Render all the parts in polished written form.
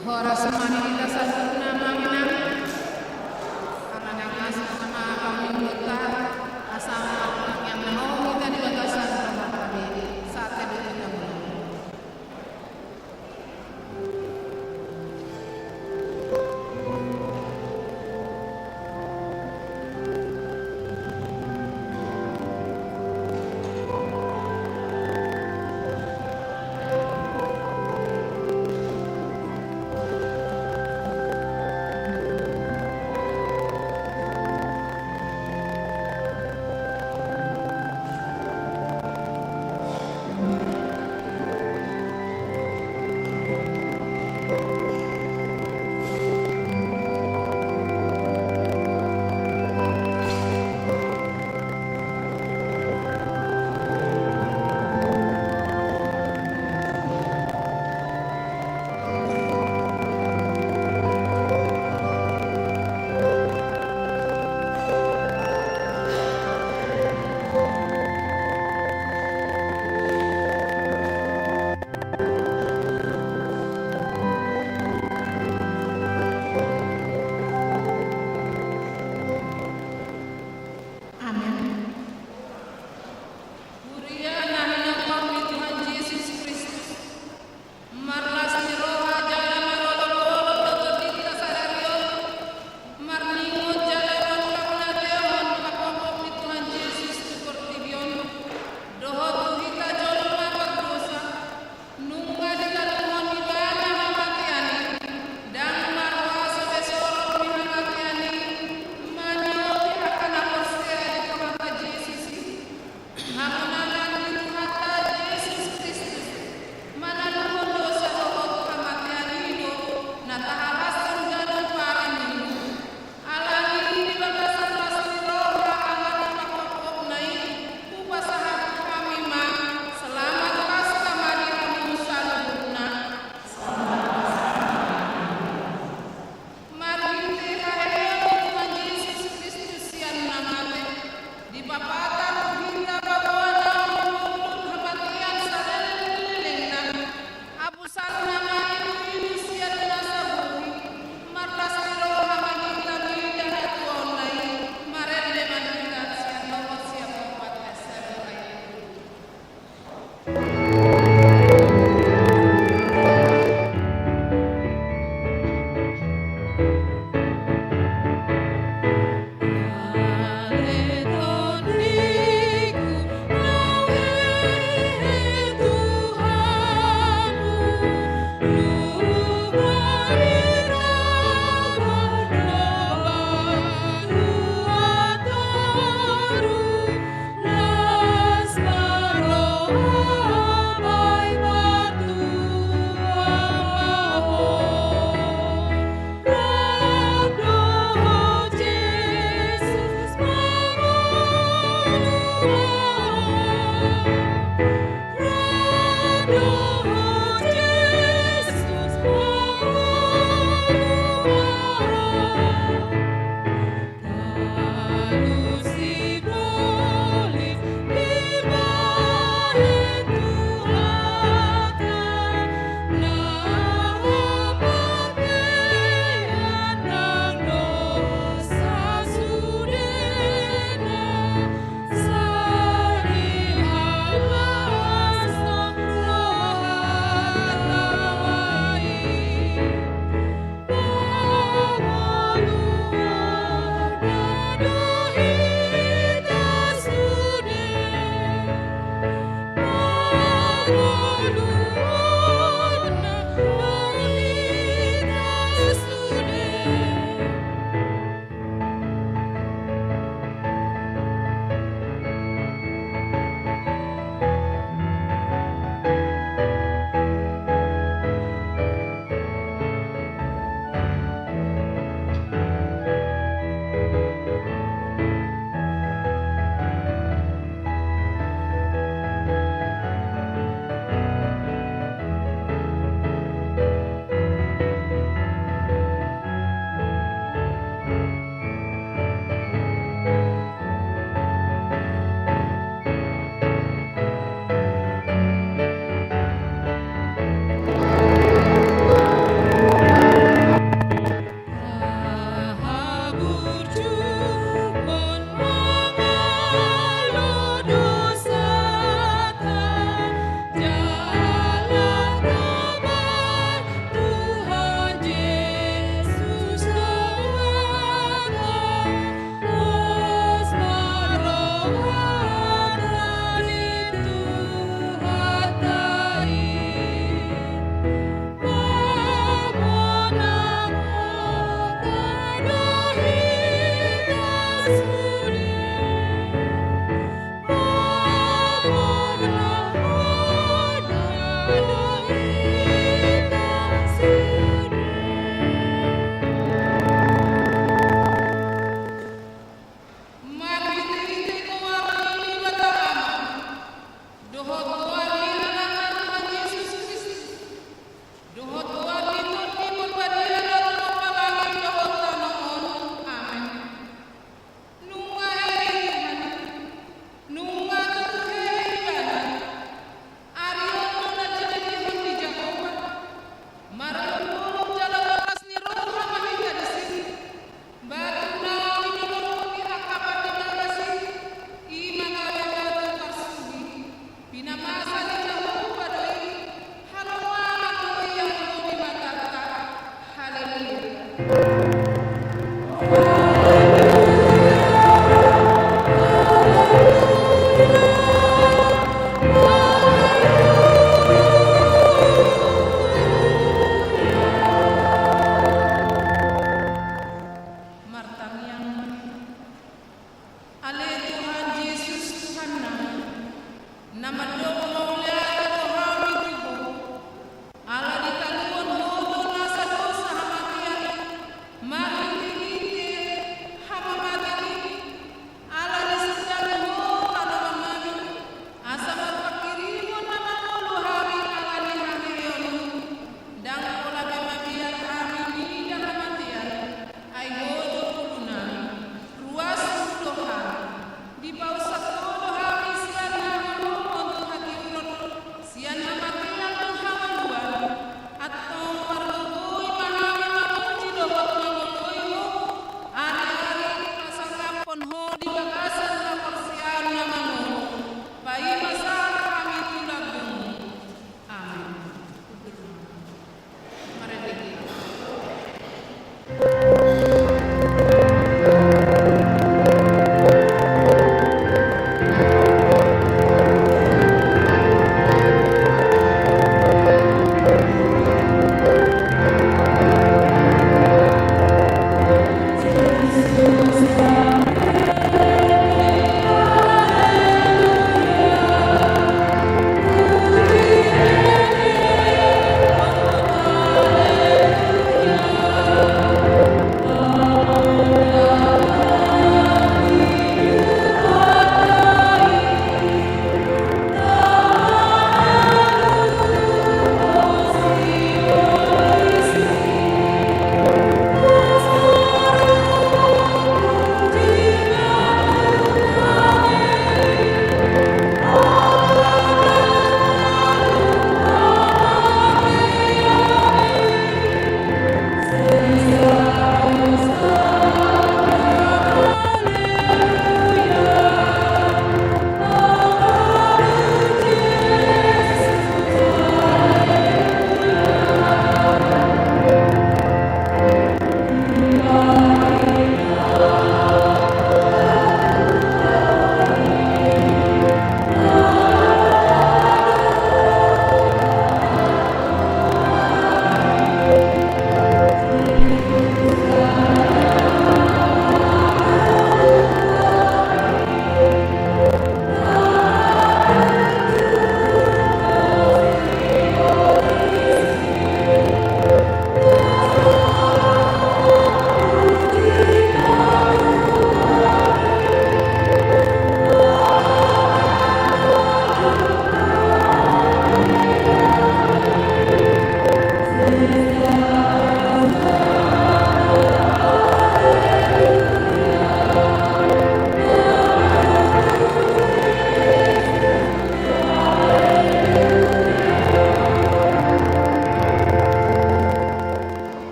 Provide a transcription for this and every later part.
Hora semani kita satu nama minang, karena yang sama kami buta, asal yang mau kita di bagasan tempat kami saat itu kita mulai. Mana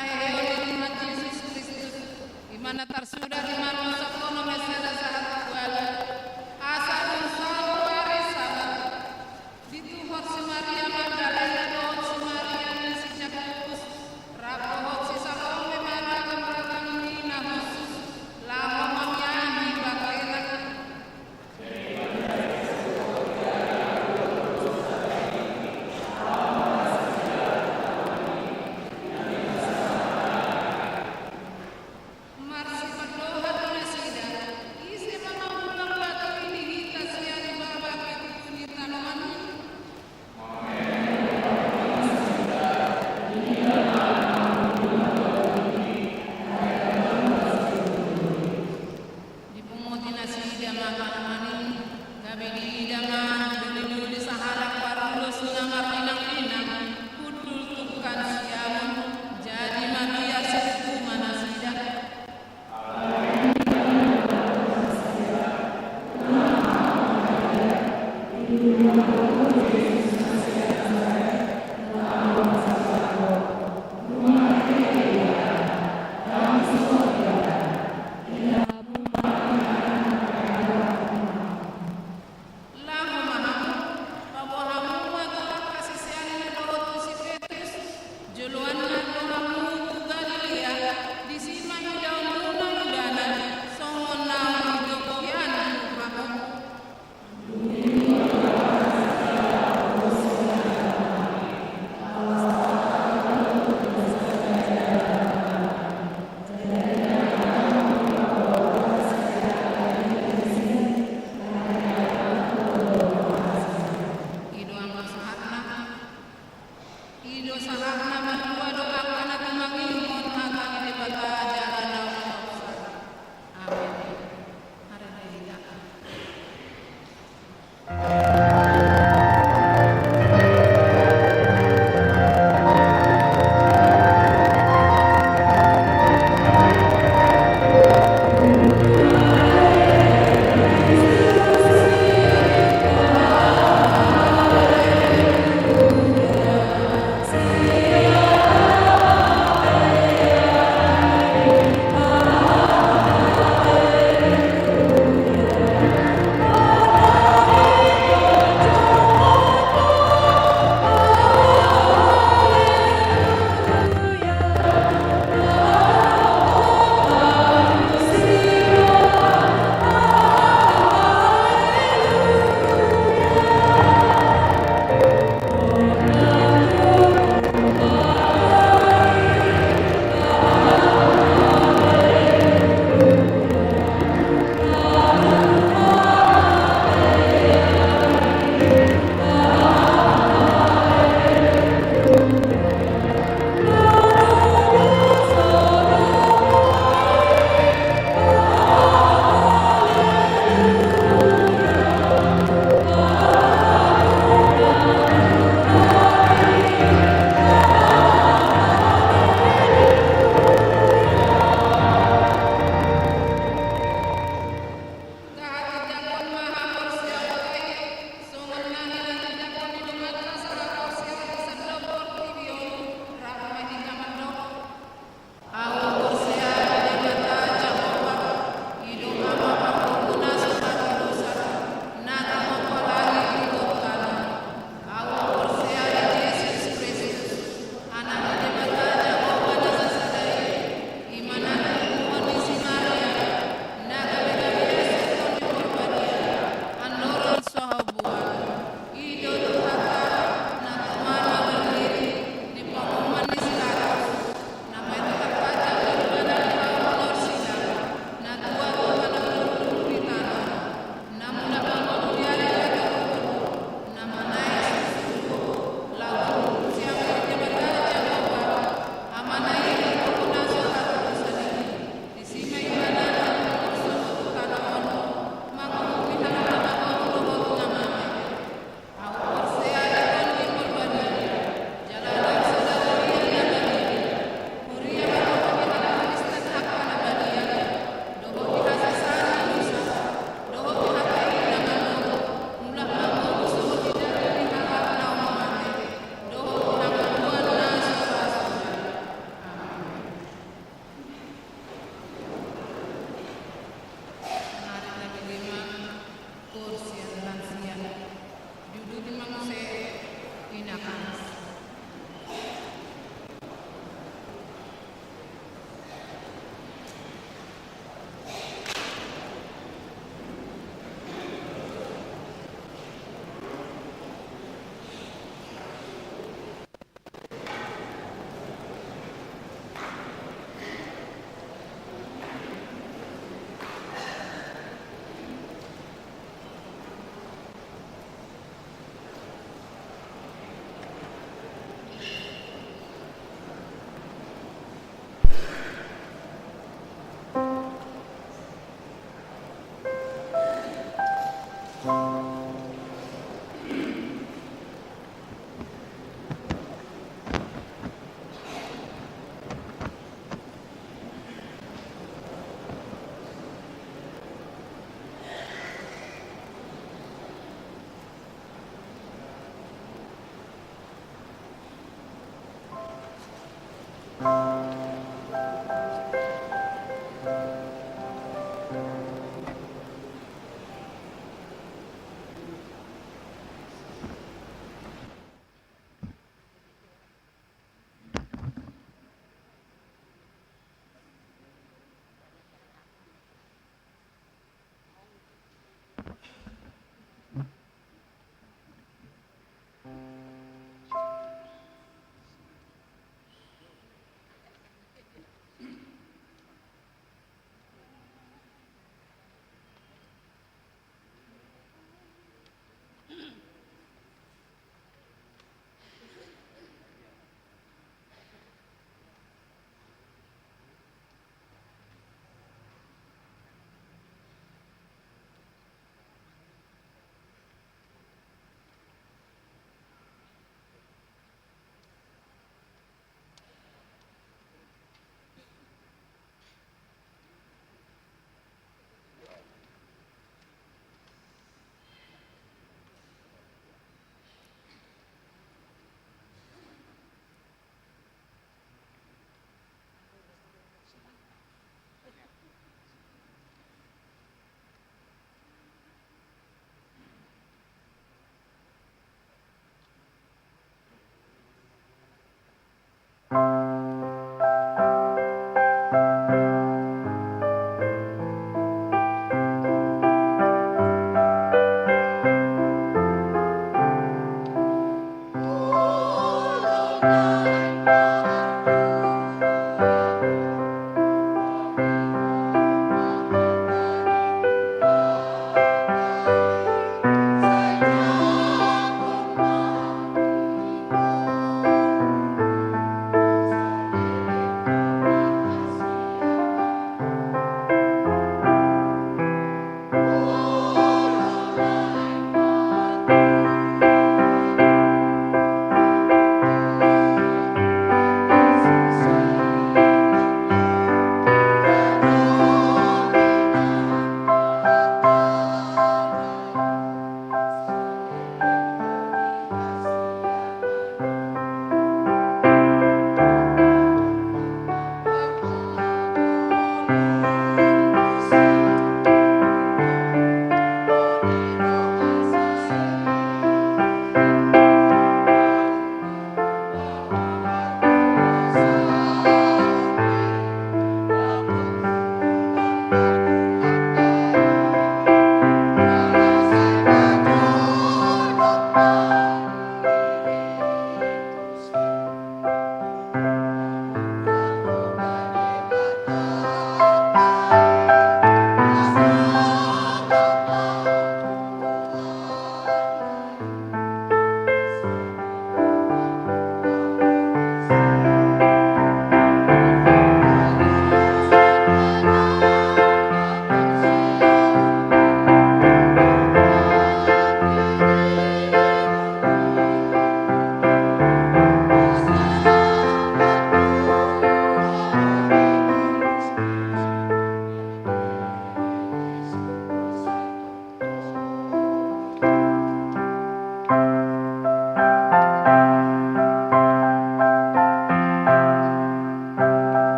Tuhan Yesus Kristus, di mana tersudah di mana sakono mesada sahat kuala, asal sawari sabat, di Tuhan si Maria Magdalena Tuhan si Maria si Jakobus, rapohot si sakome maragam ragam nina khusus, lama mamyani bakera. Ido salah nama dua doa karena kemangin mohon akan dibata jalan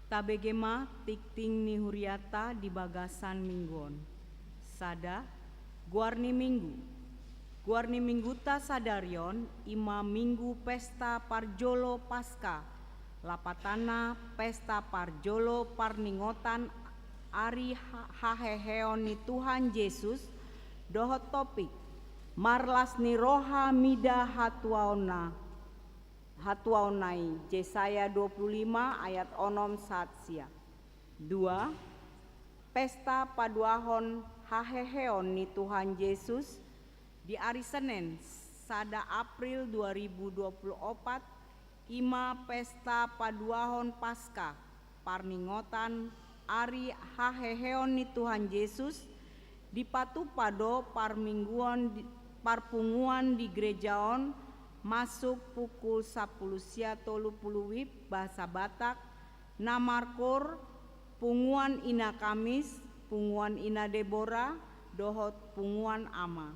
Tabegema tikting ni huriata di bagasan mingguon. Sada guarni mingguta sadarion ima minggu pesta parjolo pasca. Lapatana pesta parjolo parningotan ari haheheon ni Tuhan Yesus dohot topik marlas ni roha mida hatuaonai Yesaya 25 ayat onom satsia. 2. Pesta paduahon haheheon ni Tuhan Yesus di hari Senin sada April 2024 ima pesta paduahon pasca parningotan ari haheheon ni Tuhan Yesus di patupado parpunguan di gerejaon masuk pukul 10.30 bahasa Batak namarkor punguan ina Kamis punguan ina Debora dohot punguan ama.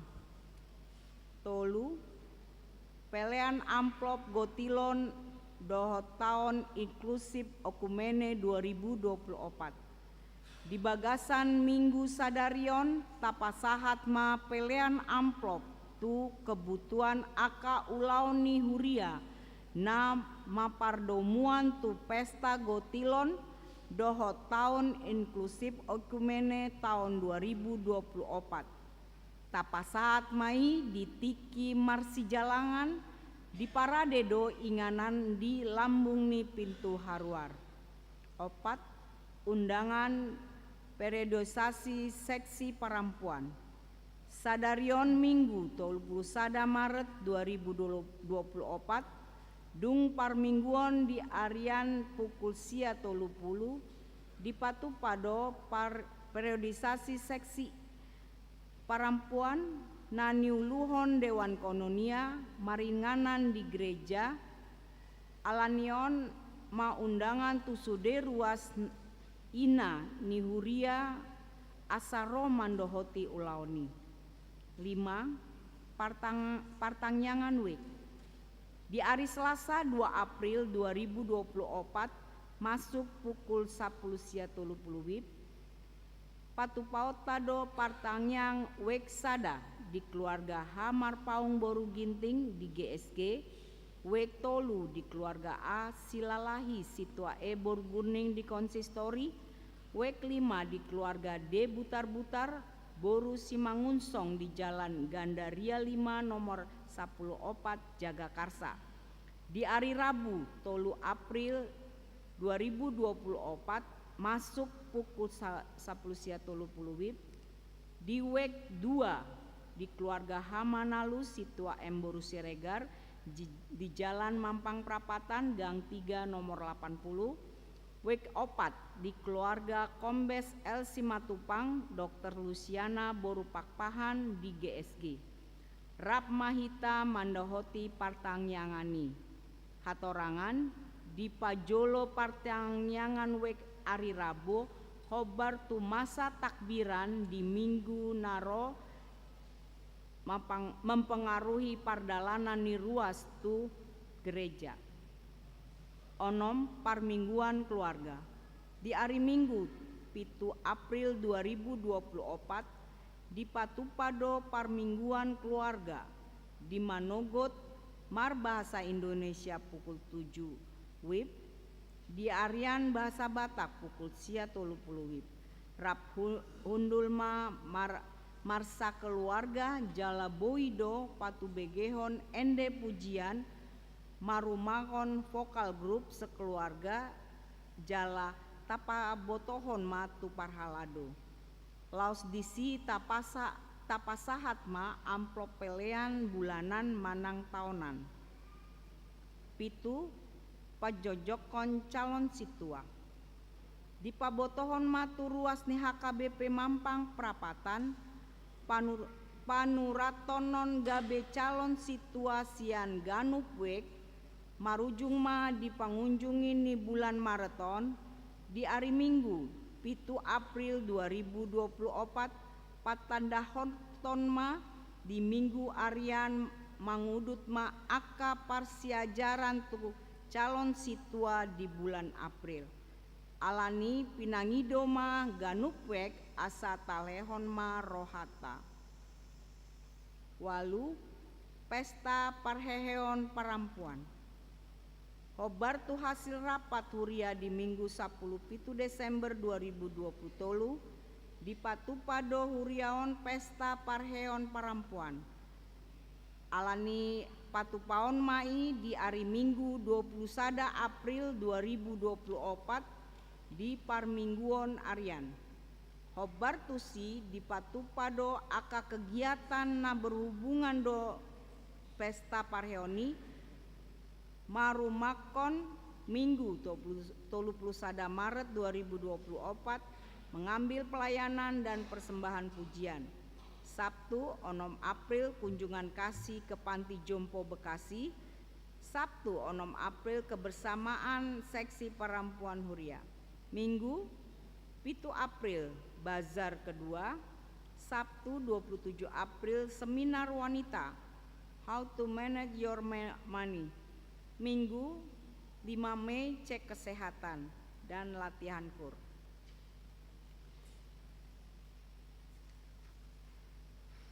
Tolu pelean amplop gotilon dohot tahun inklusif okumene 2024. Di bagasan minggu sadarion tapasahat ma pelean amplop tu kebutuhan aka ulauni huria na mapardomuan tu pesta gotilon dohot tahun inklusif okumene tahun 2024. Tapasahat mai di tiki marsijalangan di paradedo inganan di lambung ni pintu haruar. 4. Undangan periodisasi seksi perempuan. Sadarion Minggu 21 Maret 2024 dung parmingguan di arian pukul 30 di patupado periodisasi seksi perempuan naniuluhon Dewan Kononia maringanan di gereja alanion maundangan tusude ruas ina nihuria asaro mandohoti ulaoni. 5. Partangyangan wek di hari Selasa 2 April 2024 masuk pukul 10.30 patupaut tado partangyang weksada di keluarga Hamar Paung Boru Ginting di GSG, wek tolu di keluarga A Silalahi Situa E Boru Guning di konsistori, wek 5 di keluarga D Butar-Butar Boru Simangunsong di Jalan Gandaria 5 nomor 14 Jagakarsa. Di hari Rabu tolu April 2024 masuk pukul 10.30 di wek 2 di keluarga Hamanalu Situa Emboru Siregar di Jalan Mampang Prapatan Gang 3 nomor 80, wek 4 di keluarga Kombes El Simatupang Dr. Luciana Boru Pakpahan di GSG. Rap Mahita Mandohoti Partangyangani hatorangan di Pajolo Partangyangan wek ari Rabu khobar tu masa takbiran di minggu naro mempengaruhi pardalanan ni ruas tu gereja. Onom parmingguan keluarga di hari Minggu 7 April 2024 di Patupado parmingguan keluarga di Manogot Mar Bahasa Indonesia pukul 7 WIB di Arian Bahasa Batak pukul 30 WIB. Rap Hundulma Marsa Keluarga Jala Boido Patu Begehon Ende Pujian Marumahon Vokal Group Sekeluarga Jala Tapa Botohon Matu Parhalado. Laos disi tapasahat ma amplop pelean bulanan manang tahunan. 7. Pajojokon calon situa di pabotohon matu ruas ni HKBP Mampang Prapatan panuratonon gabe calon situasian ganup wek marujung ma dipangunjungi ni bulan Mareton di hari Minggu 7 April 2024 patandahon ma di Minggu Arian mangudut ma aka parsiajaran tu calon situa di bulan April. alani pinangido ma ganupwek asa talehon ma rohata. Walu pesta parheheon parampuan. Hobar tu hasil rapat huria di Minggu 10 Desember 2020 di Patupado huriaon pesta parheon parampuan. Alani patupaon mai di hari Minggu 21 April 2024 di Parmingguon Arian. Hobar tusi di Patupado aka kegiatan na berhubungan do pesta parheoni marumakon Minggu 31 Maret 2024 mengambil pelayanan dan persembahan pujian. Sabtu 6 April kunjungan kasih ke Panti Jompo Bekasi. Sabtu 6 April kebersamaan seksi perempuan Huria. Minggu 7 April bazar kedua. Sabtu 27 April seminar wanita How to Manage Your Money. Minggu 5 Mei cek kesehatan dan latihan kur.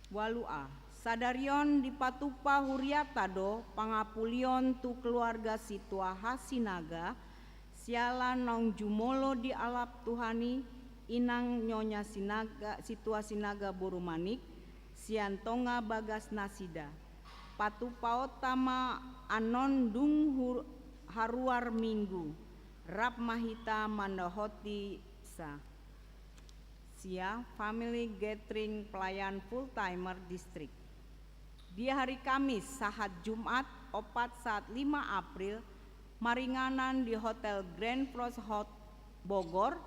Walua sadarion di Patupa huriatado pangapulion tu keluarga situa Hasinaga siala nong jumolo di alap Tuhani inang nyonya sinaga situa Sinaga Borumanik siantonga bagas nasida Patupa otama anon dung haruar Minggu rap mahita mandahoti sa Sia Family Gathering Pelayan Full Timer District. Di hari Kamis sahat Jumat 4 5 April maringanan di Hotel Grand Frost Hot Bogor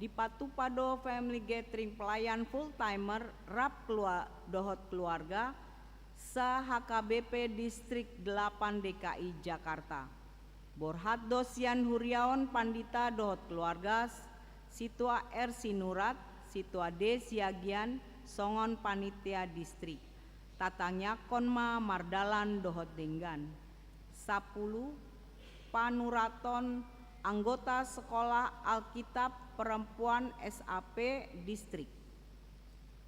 di Patupado Family Gathering Pelayan Full Timer rap dohot keluarga sa HKBP Distrik 8 DKI Jakarta. Borhat dosian huriaon pandita dohot keluarga situa R Sinurat situa D Siagian songon panitia distrik tatangnya konma mardalan dohot denggan 10 panuraton anggota sekolah Alkitab perempuan SAP distrik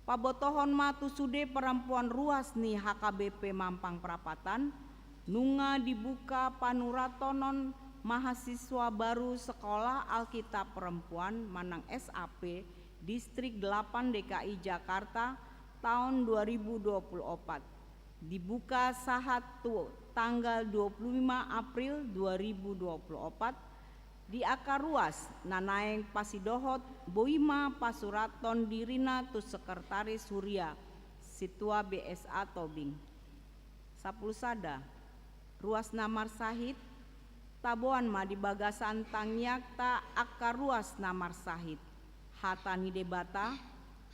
pabotohon matu sude perempuan ruas ni HKBP Mampang Perapatan nunga dibuka panuratonon mahasiswa baru sekolah Alkitab perempuan Manang SAP Distrik 8 DKI Jakarta tahun 2024 dibuka sahat tanggal 25 April 2024 di akar ruas nanaeng pasidohot boima pasuraton dirina tu sekretaris Huria situa BSA Tobing 10 sada ruas Namar Sahid taboan ma di bagasan tangyak ta akar ruas Namar Sahid hatani debata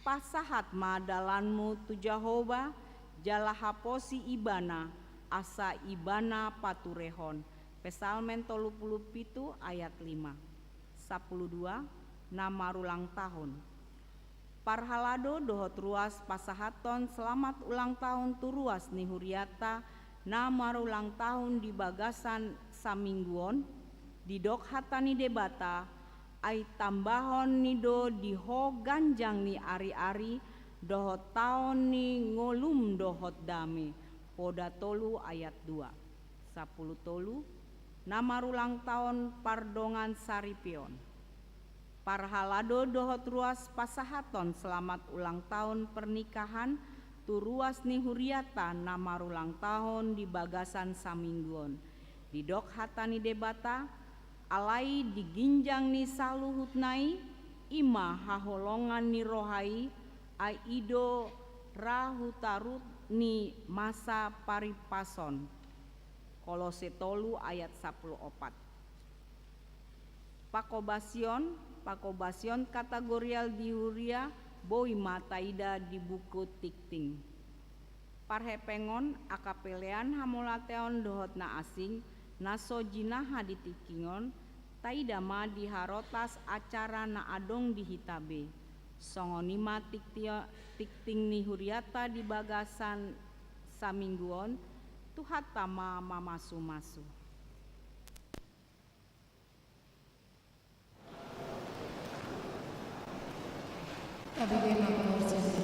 pasahat ma dalanmu tu Jahoba jalahaposi ibana asa ibana paturehon Pesalmen 37 ayat 5 12 nama ulang tahun Parhalado dohot ruas pasahaton selamat ulang tahun tu ruas ni Huriata nama ulang tahun di bagasan samingguon di dok hatani debata ai tambahon nido diho ganjang ni ari-ari dohot taon ni ngolum dohot dame poda tolu ayat 2 10 tolu nama ulang tahun pardongan Saripion Parhalado dohot ruas pasahaton selamat ulang tahun pernikahan tu ruas ni Huriata nama ulang tahun di bagasan samingguon di dok hatani debata alai diginjang ni saluhut nai ima haholongan ni rohai aido rahutarut ni masa paripason Kolose tolu ayat 14 Pakobasion kategorial di Huria boi mataida di buku tikting Parhepengon akapelean hamulateon dohot na asing naso jinaha di tikingon taidama di harotas acara na adong di hitabe songonima tikting ni Huriata di bagasan samingguon tuhatama mamasu-masu Kabidema Korosese,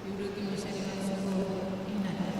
Yuruki Mishari Mansuro, Inada.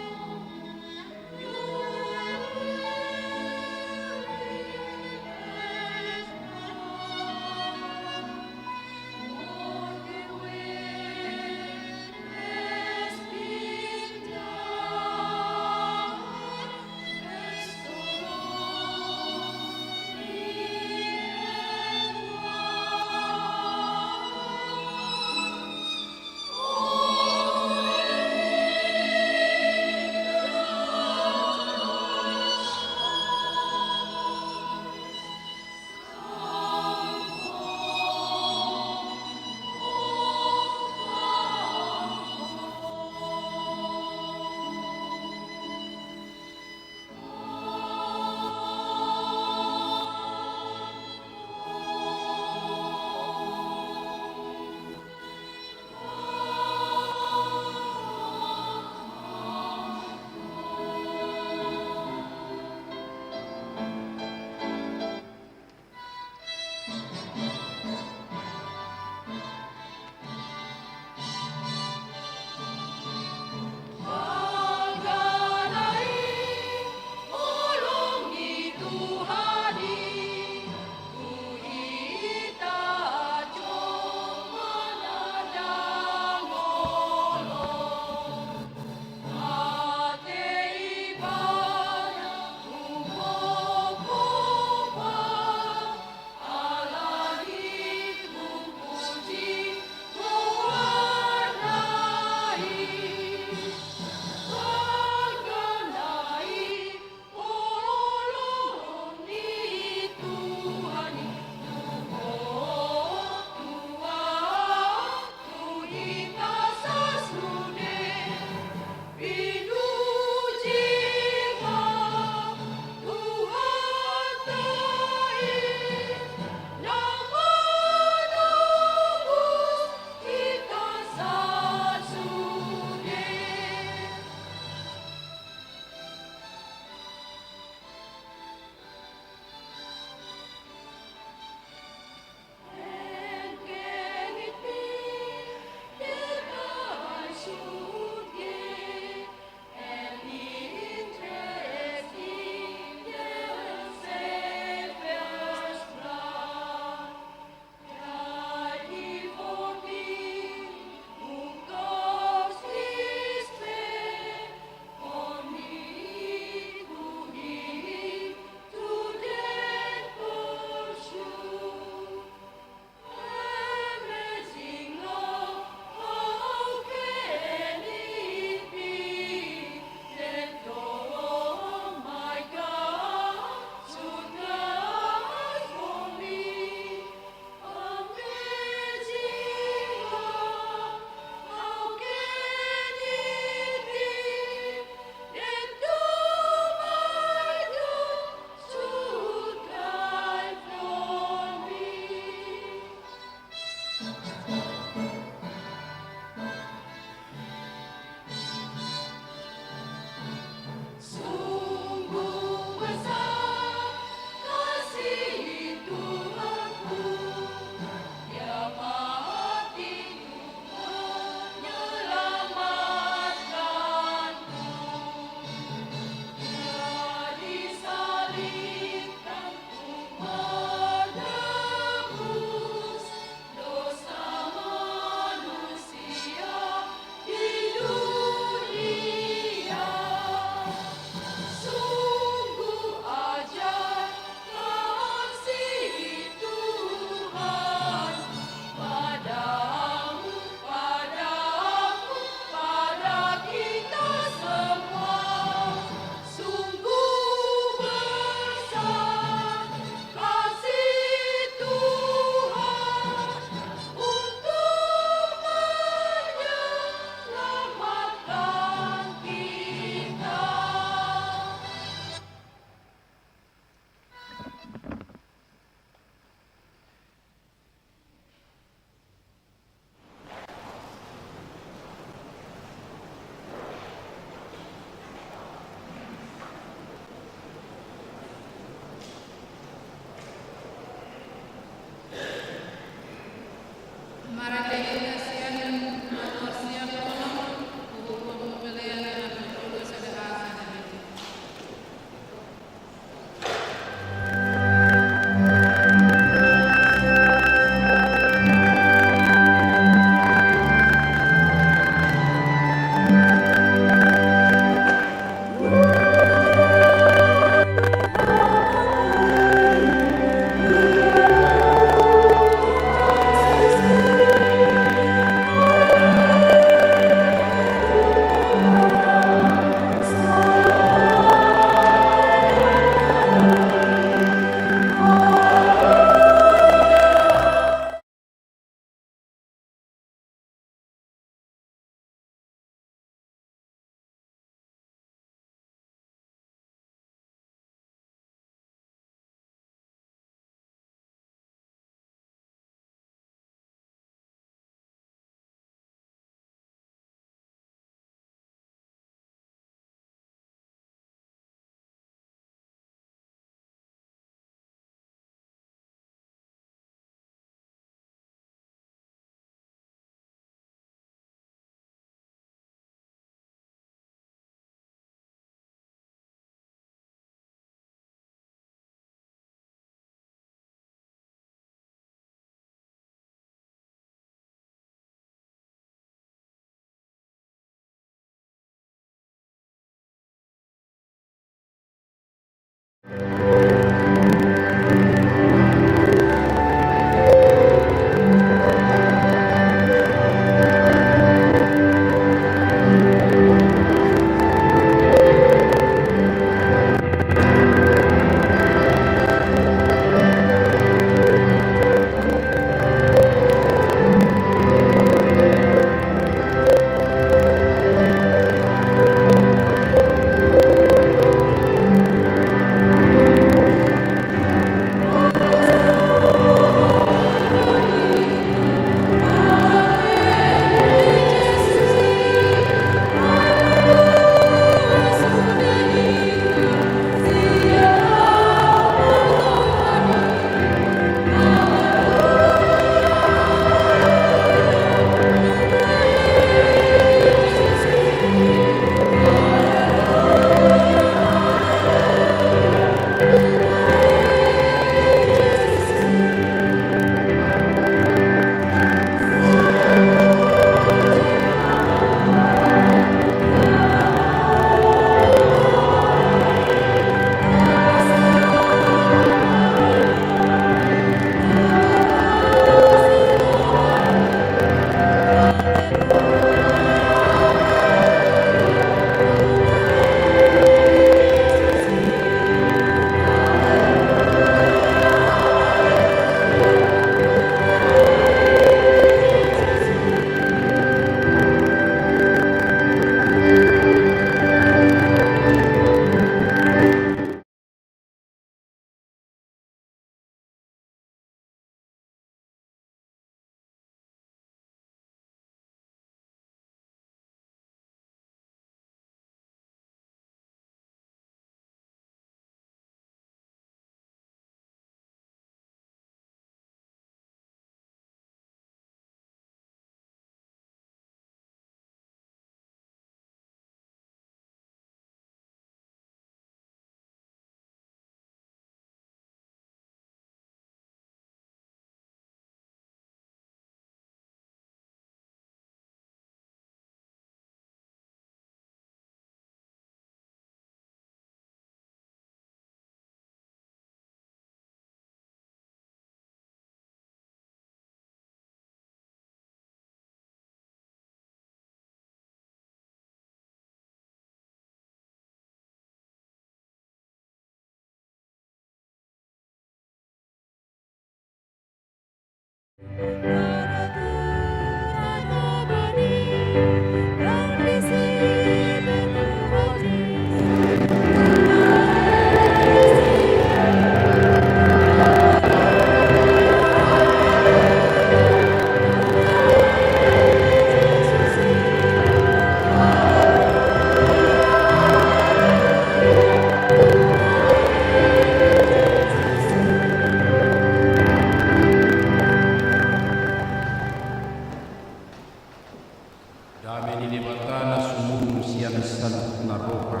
Damai di batana sumur sian satu naroha.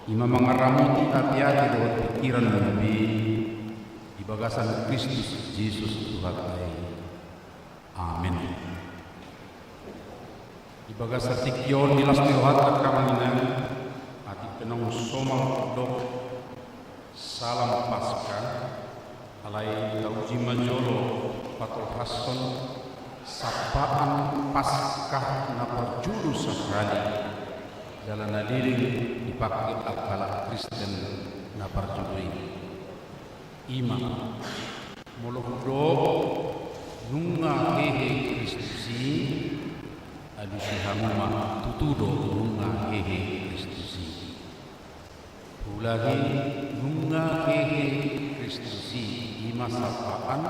Ima mangaramuti hati-hati lewat pikiran Nabi di bagasan Kristus Yesus Tuhan ai. Amin. Di bagasan tikyon nilas tirohat kamanginan hati penong somal dok salam pasca alai lauji majolo patol hason sapaan Paskah napa juru sahrani jalan nadiring dipakai akala Kristen napa juri ima molohudo nunga hehe Kristusi adusi hamuma tutudo nunga hehe Kristusi ulagi nunga hehe Kristusi ima sapaan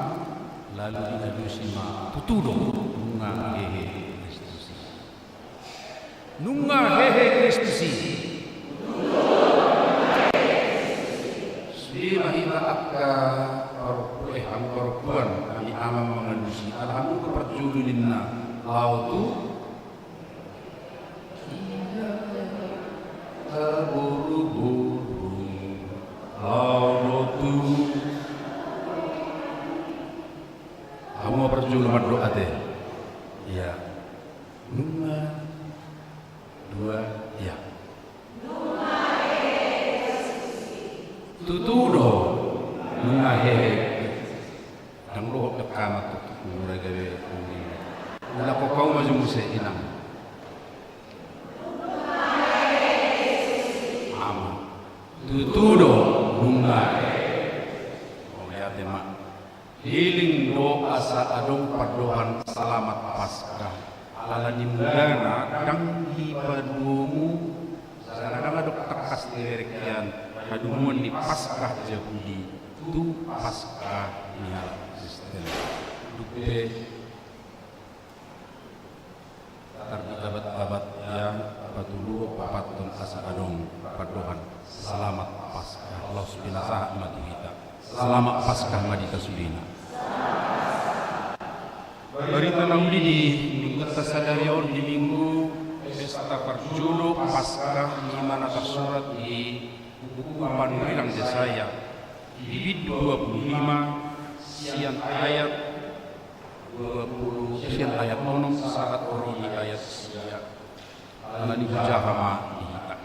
lalu diadusi ma tutudo nunga hehe Kristusi nunga hehe Kristusi Sri mahita akka perempuan kami ama mengadusi alhamu keperjulunina lautu terburu-buru lautu. Kamu mau perjul nomor doa deh. Iya. Nunga. Dua. Ya. Tutudo. Nunga hehe. Dang roh kekama tutup mereka be. Mula kau maju muse inang. Ama. Tutudo. Nunga hehe. Oh lihat deh mak. Hiling doa sa adong padohan selamat Paskah ala dimudana dang hipadumu sanadang adok tekas direkian hadumuan di Paskah Yahudi tu Paskah nial Kristen dupe tarbi abad-abad yang patulu patun asa adong padohan selamat Paskah Allah subhanahu madhita selamat Paskah madita sudina. Berita laudi di minggu tasadarion di minggu pesta perjulu Paskah di mana tersurat di buku Panurirang Yesaya di 25 sian ayat 20 sian ayat 6 saat di ayat sia ala dibujahama dihita.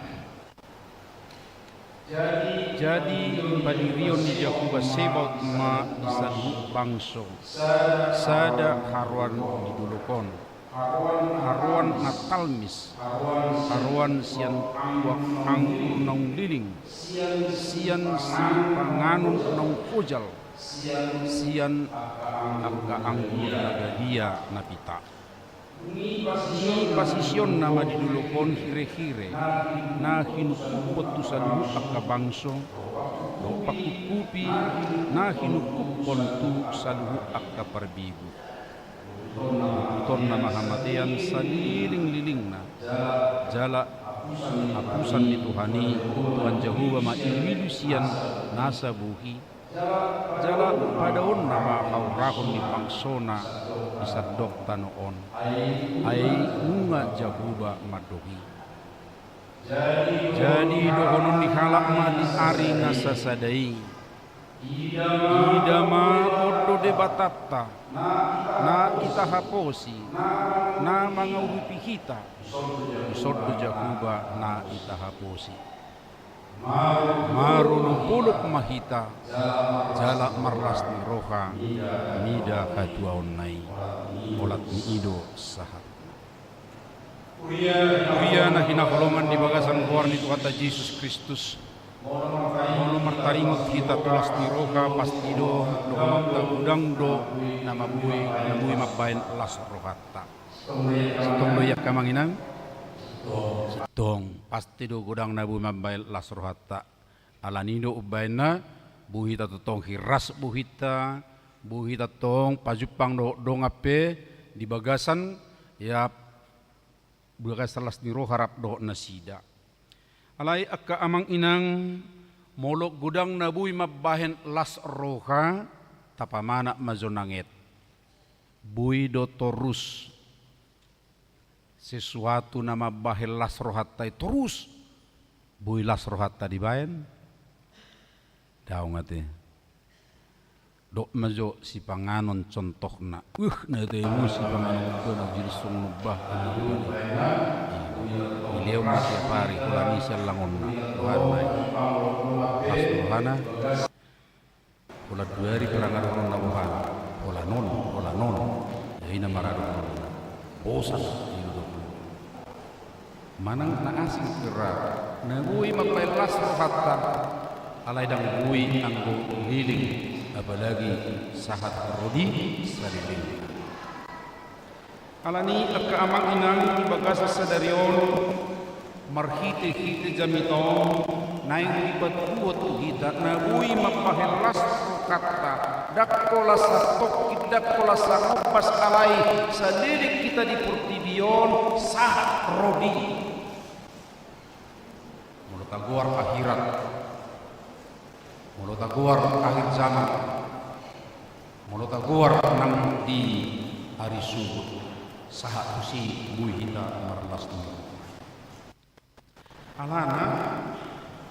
Jadi padirion di Jakuba sebab ma disadu bangso sada haruan di dulukon haruan natalmis haruan sian wak anggur nong liling sian si panganun nong pujal sian angka anggur nagadia napita ni pasisyon nama di dulukon hire-hire na hinukupot tu saluhu akka bangso do pakukupi na hinukupon tu saluhu akka parbibu ton na mahamatian saliling-liling na jala apusan ni Tuhani Tuhan Jehovah mailusian nasa buhi jala padaon nama kaurahon ni pangsona isadok tanoon ay nunga Jehovah madohi jadi dohonon ni halak mati ari nasa sadai idama odo de batata na kita haposi na mga urupi hita isodo Jehovah na ita haposi marunong pulok mahita jala maras ni roha mida katuaon nai olat ni ido sahat Uria na hinakolongan di bagasan buar ni Tuhan Yesus Kristus Mono martaringot kita tulas di roka pasti do mamta udang do nama bui mabain las rohata. Sitong do yak kamanginang. Sitong pasti do gudang nabu mabain las rohata. Alanido ubaina buhita tong hiras buhita tong pajupang do dongape di bagasan ya bagasan las di roh harap do nasida. Alai akka amang inang molok gudang nabuy mabahen las roha tapamana mazonanget bui do torus sesuatu nama bahel las rohata terus bui las rohata dibahen daw ngate do majo si panganon contohna na temu si panganon ko na jirisong nubah Ileo masih pari kulani selangon na warnai pas rohana kulat duari kelangar orang nabuhan pola non ya ina marado bosan manang na asing kera nabui mapelas rohata alai dang bui anggo hiling apalagi sahat rodi saliling alani akka amang inang bagasa sadarion marhite jamitong naing ibatuot hita nabui mapahelas kata dakkola satok dakkola saropas alai sadirik kita di purtibion sahat rodi mulut aguar akhirat mulut aguar akhir zaman mulut aguar nang di hari subuh sahat usi bui hita marlas alana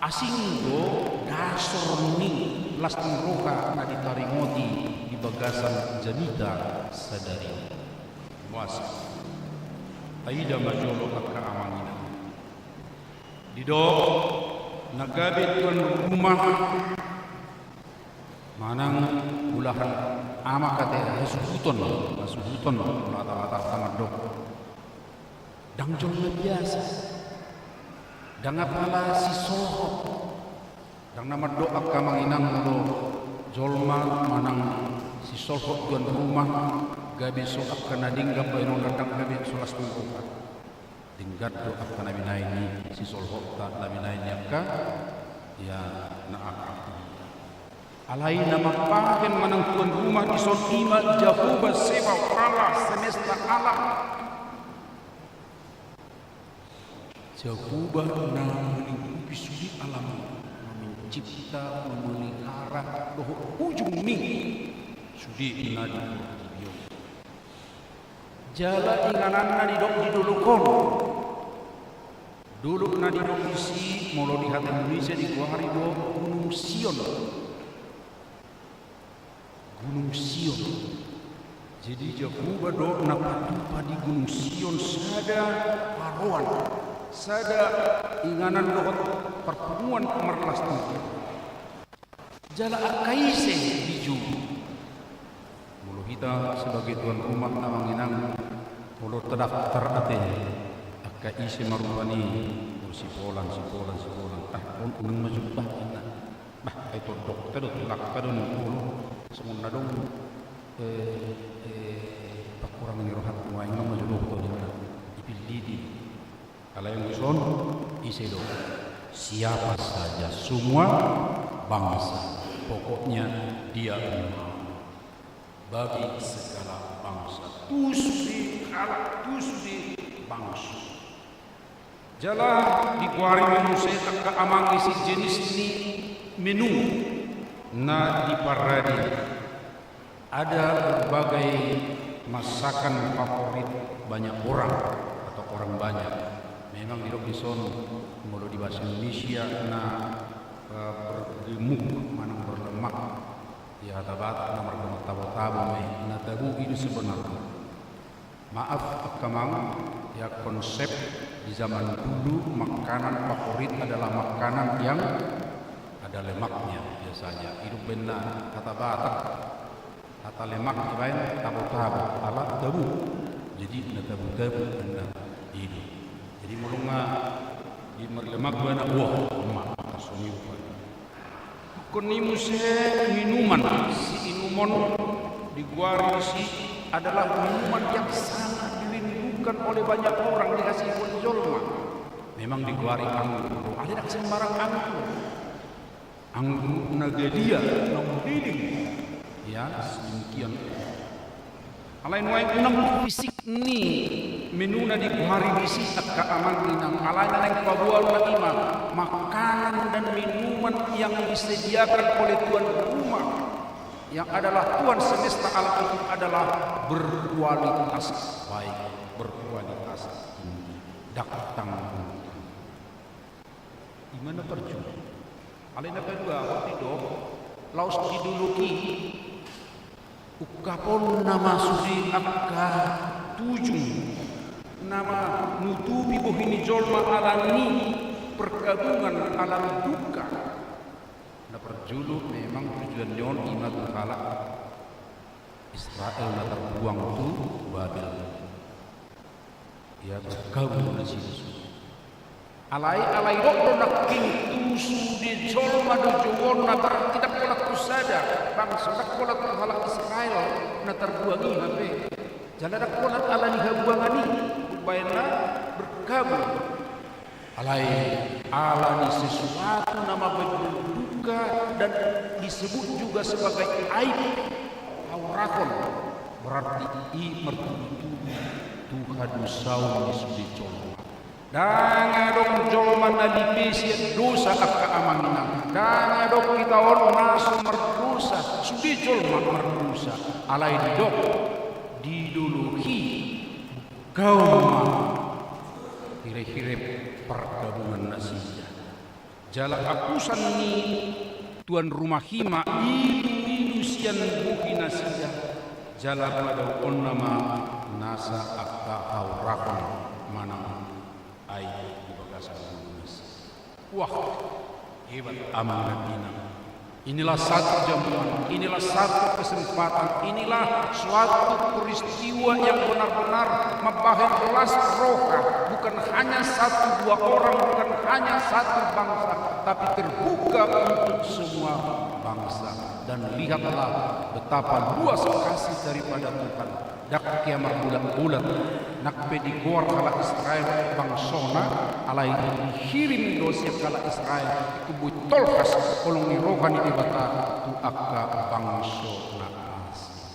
asing do dasor ni lasting roka na ditaringoti di bagasan janita sadari muasa aida majolo akka amangina dido nagabe tuan rumah manang ulahan ama kate hasuhuton mata-mata tamadok dangjol na biasa dang apala si soho dang nama doa kamanginang lo jolma manang si soho tuan rumah gabe so akan nadinggap baino datang gabe solas tungkuka dinggat do akan nabinai ni si soho tak nabinai ni akka ya naak alai nama pahen manang tuan rumah di sotima jahuba seba Allah semesta Allah jahuba na melingkupi suri alam mencipta memelihara doh ujung ni sudi nadi bio jala inganan nadi dok di dulu nadi dok isi molo di hati Indonesia di kuahari do Gunung Sion jadi jahuba do napatupa di Gunung Sion sada paruan sada inganan dohot pertemuan pemerlas itu jala akaise biju mulu kita sebagai tuan rumah namanginang mulu terdaftar ate akaise marupani si polan unang majubah kita bah itu dokter tulak kadon mulu semua dong pakurang nirohat muai ngam majuluh to dipilih kalau yang son isi dong siapa saja semua bangsa pokoknya dia bagi segala bangsa tusdi bangsa jala di kuari manusia tak amang isi jenis ini menu na di paradi ada berbagai masakan favorit banyak orang atau orang banyak. Memang di Robinson mulu di bahasa Indonesia na bergemuk manang berlemak di hatabat na berlemak tabu-tabu na tabu itu sebenarnya. Maaf kamang ya konsep di zaman dulu makanan favorit adalah makanan yang ada lemaknya biasanya hidup benar kata batak kata lemak lain tabu-tabu alat tabu jadi tabu-tabu benar ini jadi mulunga di lemak benar wah lemak tasumi Konimus minuman si inumon di guari si adalah minuman yang sangat dirindukan oleh banyak orang dikasih jolma. Memang di guari anggur, ada tak sembarang anggur nagadia, nangdiling, ya sedemikian. Alain wae unang fisik ni menuna di guari bisi akka aman dinang alain nang pabual na ima makanan dan minuman yang disediakan oleh tuan rumah yang adalah Tuhan semesta alam itu adalah berkualitas baik, berkualitas tinggi. Datang di mana percuma? Alain kedua waktu itu laos diduluki ukapon nama sudi akka tujuh nama nutupi bohini jolma alani perkabungan alam duka. Na perjulu memang tujuan nyon imat halak Israel na terbuang tu Babel. Ya berkabung di situ. Alai rok nak king tusu di jolma do jowon na tidak kolak kusada bangsa nak kolak halak Israel na terbuangi nabe. Jalan nak kolak alani habuangani bayana berkabung. Alani sesuatu nama berduka dan disebut juga sebagai aib aurakon berarti mertutupi Tuhan saum disudi jolma dan adong jolma nalipisi dosa akka amanginang dan adong kita orang nasu merdosa sudi jolma merdosa alai didok diduluhi kaum hirep-hirep pergabungan nasibnya jala akusan ni tuan rumah hima ilusian buki nasibnya jala pada nama nasa akka aurakon mana ai di bagasan wah hebat amanat ini. Inilah satu jamuan, inilah satu kesempatan, inilah suatu peristiwa yang benar-benar membahas roha, bukan hanya satu dua orang, bukan hanya satu bangsa, tapi terbuka untuk semua bangsa. Dan lihatlah betapa luas kasih daripada Tuhan. Dak kiamat bulat-bulat nak pedi gor kala Israel bangsona alai dikirim dosia kala Israel kubu tolkas kolong ni rohani ibata tu akka bangsona asli.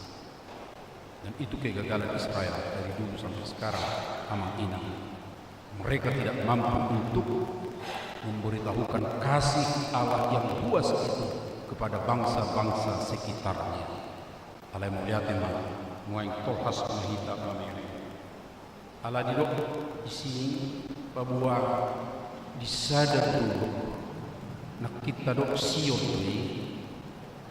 Dan itu kegagalan Israel dari dulu sampai sekarang amang ini. Mereka tidak mampu untuk memberitahukan kasih Allah yang luas itu kepada bangsa-bangsa sekitarnya. Alai muliatemah ngoeng tolkas mahita mamere ala di dok di sini bahwa disadar dulu nak kita dok sion ini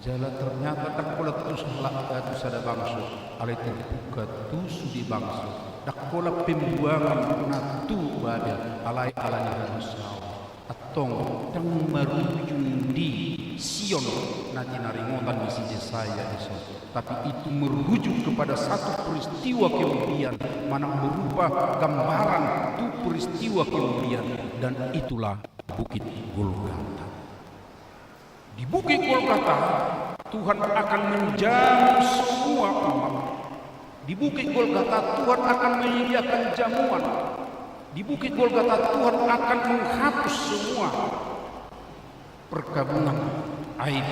jalan ternyata tak pola terus halak tu sada bangsa ala terbuka tu sudi bangsa dak pola pembuangan natu Babel alai alani harusau atong tang marujung di Sion nanti naringotan misi Yesaya esok. Tapi itu merujuk kepada satu peristiwa kemudian mana berupa gambaran itu peristiwa kemudian dan itulah Bukit Golgota. Di Bukit Golgota Tuhan akan menjamu semua umat. Di Bukit Golgota Tuhan akan menyediakan jamuan. Di Bukit Golgota Tuhan akan menghapus semua perkabungan aib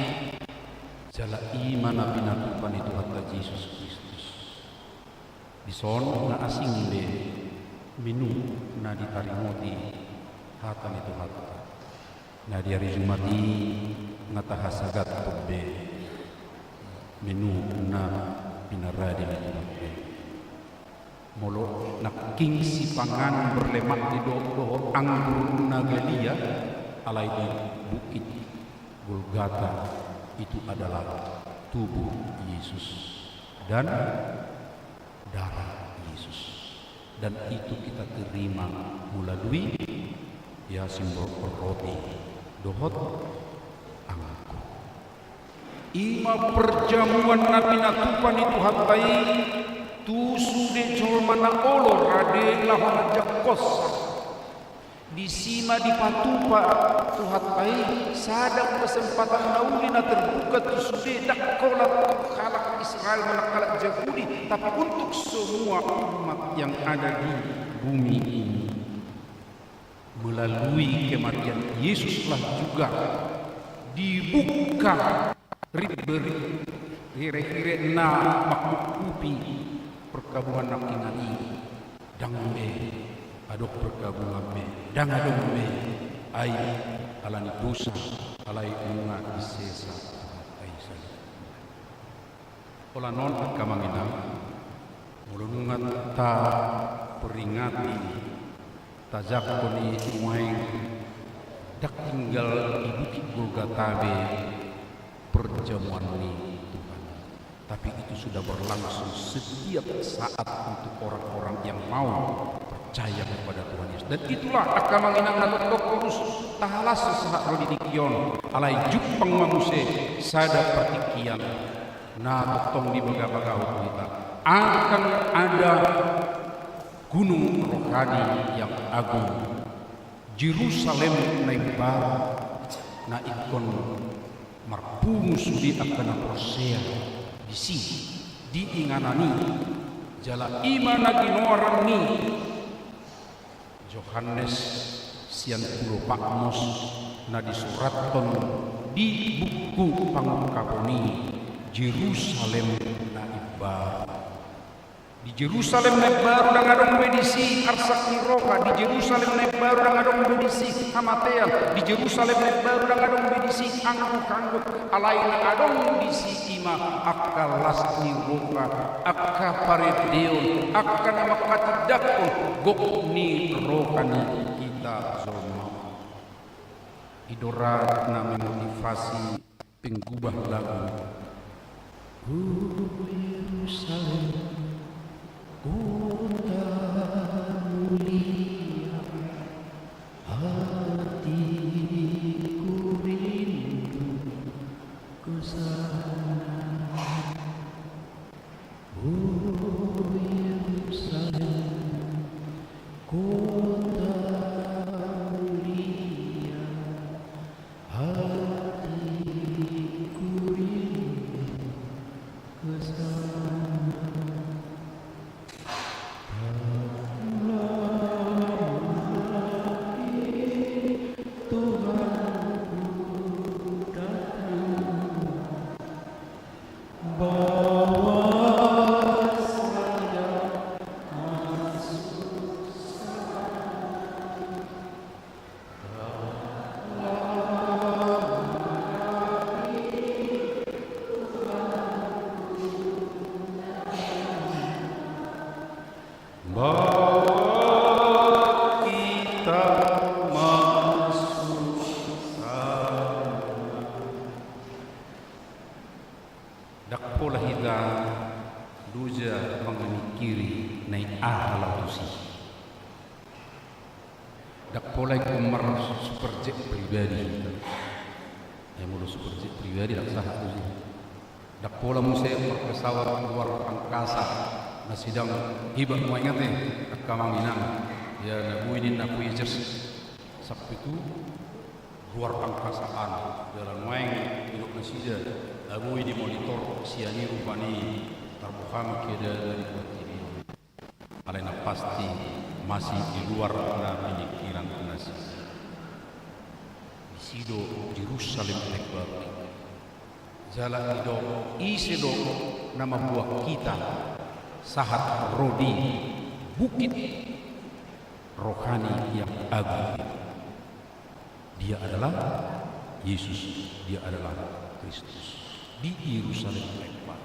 jala iman abina Tuhan itu hatta Yesus Kristus di son na asing de minu na ditarimoti hatan itu hatta na di hari Jumati ngata hasagat tobbe minu na pinaradi itu hatta molo nak king si pangan berlemak di doho anggur nagalia alai di Bukit Golgota itu adalah tubuh Yesus dan darah Yesus dan itu kita terima melalui ya simbol roti dohot angku ima perjamuan nabi natupan itu hatai tu sude jolmana olo rade lahon jakos di sima di patupa Tuhan ai sadang kesempatan naulina terbuka tu sudah kolat kalak Israel menakal Yahudi, tapi untuk semua umat yang ada di bumi ini. Melalui kematian Yesuslah juga dibuka hire-hire na makmukupi perkabungan nakinani dangme adok perkabungan me dangadong me ay alani dosa alay unga isesa ay saja. Ola non at kamanginang mulunungat ta peringati tajak koni muaing dak tinggal di bukit Golgatabe perjamuan ini Tuhan. Tapi itu sudah berlangsung setiap saat untuk orang-orang yang mau percaya kepada Tuhan Yesus. Dan itulah akan menginang nato tokurus tahalas sesaat rodidikion alai jupang mamuse sada pertikian na tong di baga-baga kita akan ada gunung rohani yang agung, Jerusalem naibar na ikon marpungus di akan prosea di sini diinganani jala iman naginoran ni Yohanes sian pulo Patmos na disuraton di buku pangungkaponi Jerusalem naibar. Di Jerusalem naik baru dan adong medisi arsak niroka. Di Jerusalem naik baru dan adong medisi hamatean. Di Jerusalem naik baru dan adong medisi angkut alai na adong medisi ima akalas niroka akka paredeon akka nama katidakon gok ni rokani kita zona. Idora na memotivasi penggubah lagu Yerusalem kota mulia, hatiku rindu ke sana. Oh Yerusalem, kota mulia, hatiku rindu ke sana. Dakpola hita duja mengikiri naik ahalatusi. Dakpola kumar superjet pribadi. Yang mulu superjet pribadi tak sah tu sih. Dakpola musik pesawat luar angkasa. Nasidang hibah mau ingat akamang minang. Ya nabu ini nabu ijaz. Sabtu itu luar angkasaan dalam main hidup nasida. Abu ini monitor siani rupani terbuka kira dari ini. Alena pasti masih di luar pemikiran nasi. Sido Jerusalem ekbar. Jalan itu isido nama buah kita sahat rodi bukit rohani yang agung. Dia adalah Yesus, dia adalah Kristus. Di Yerusalem ekbar.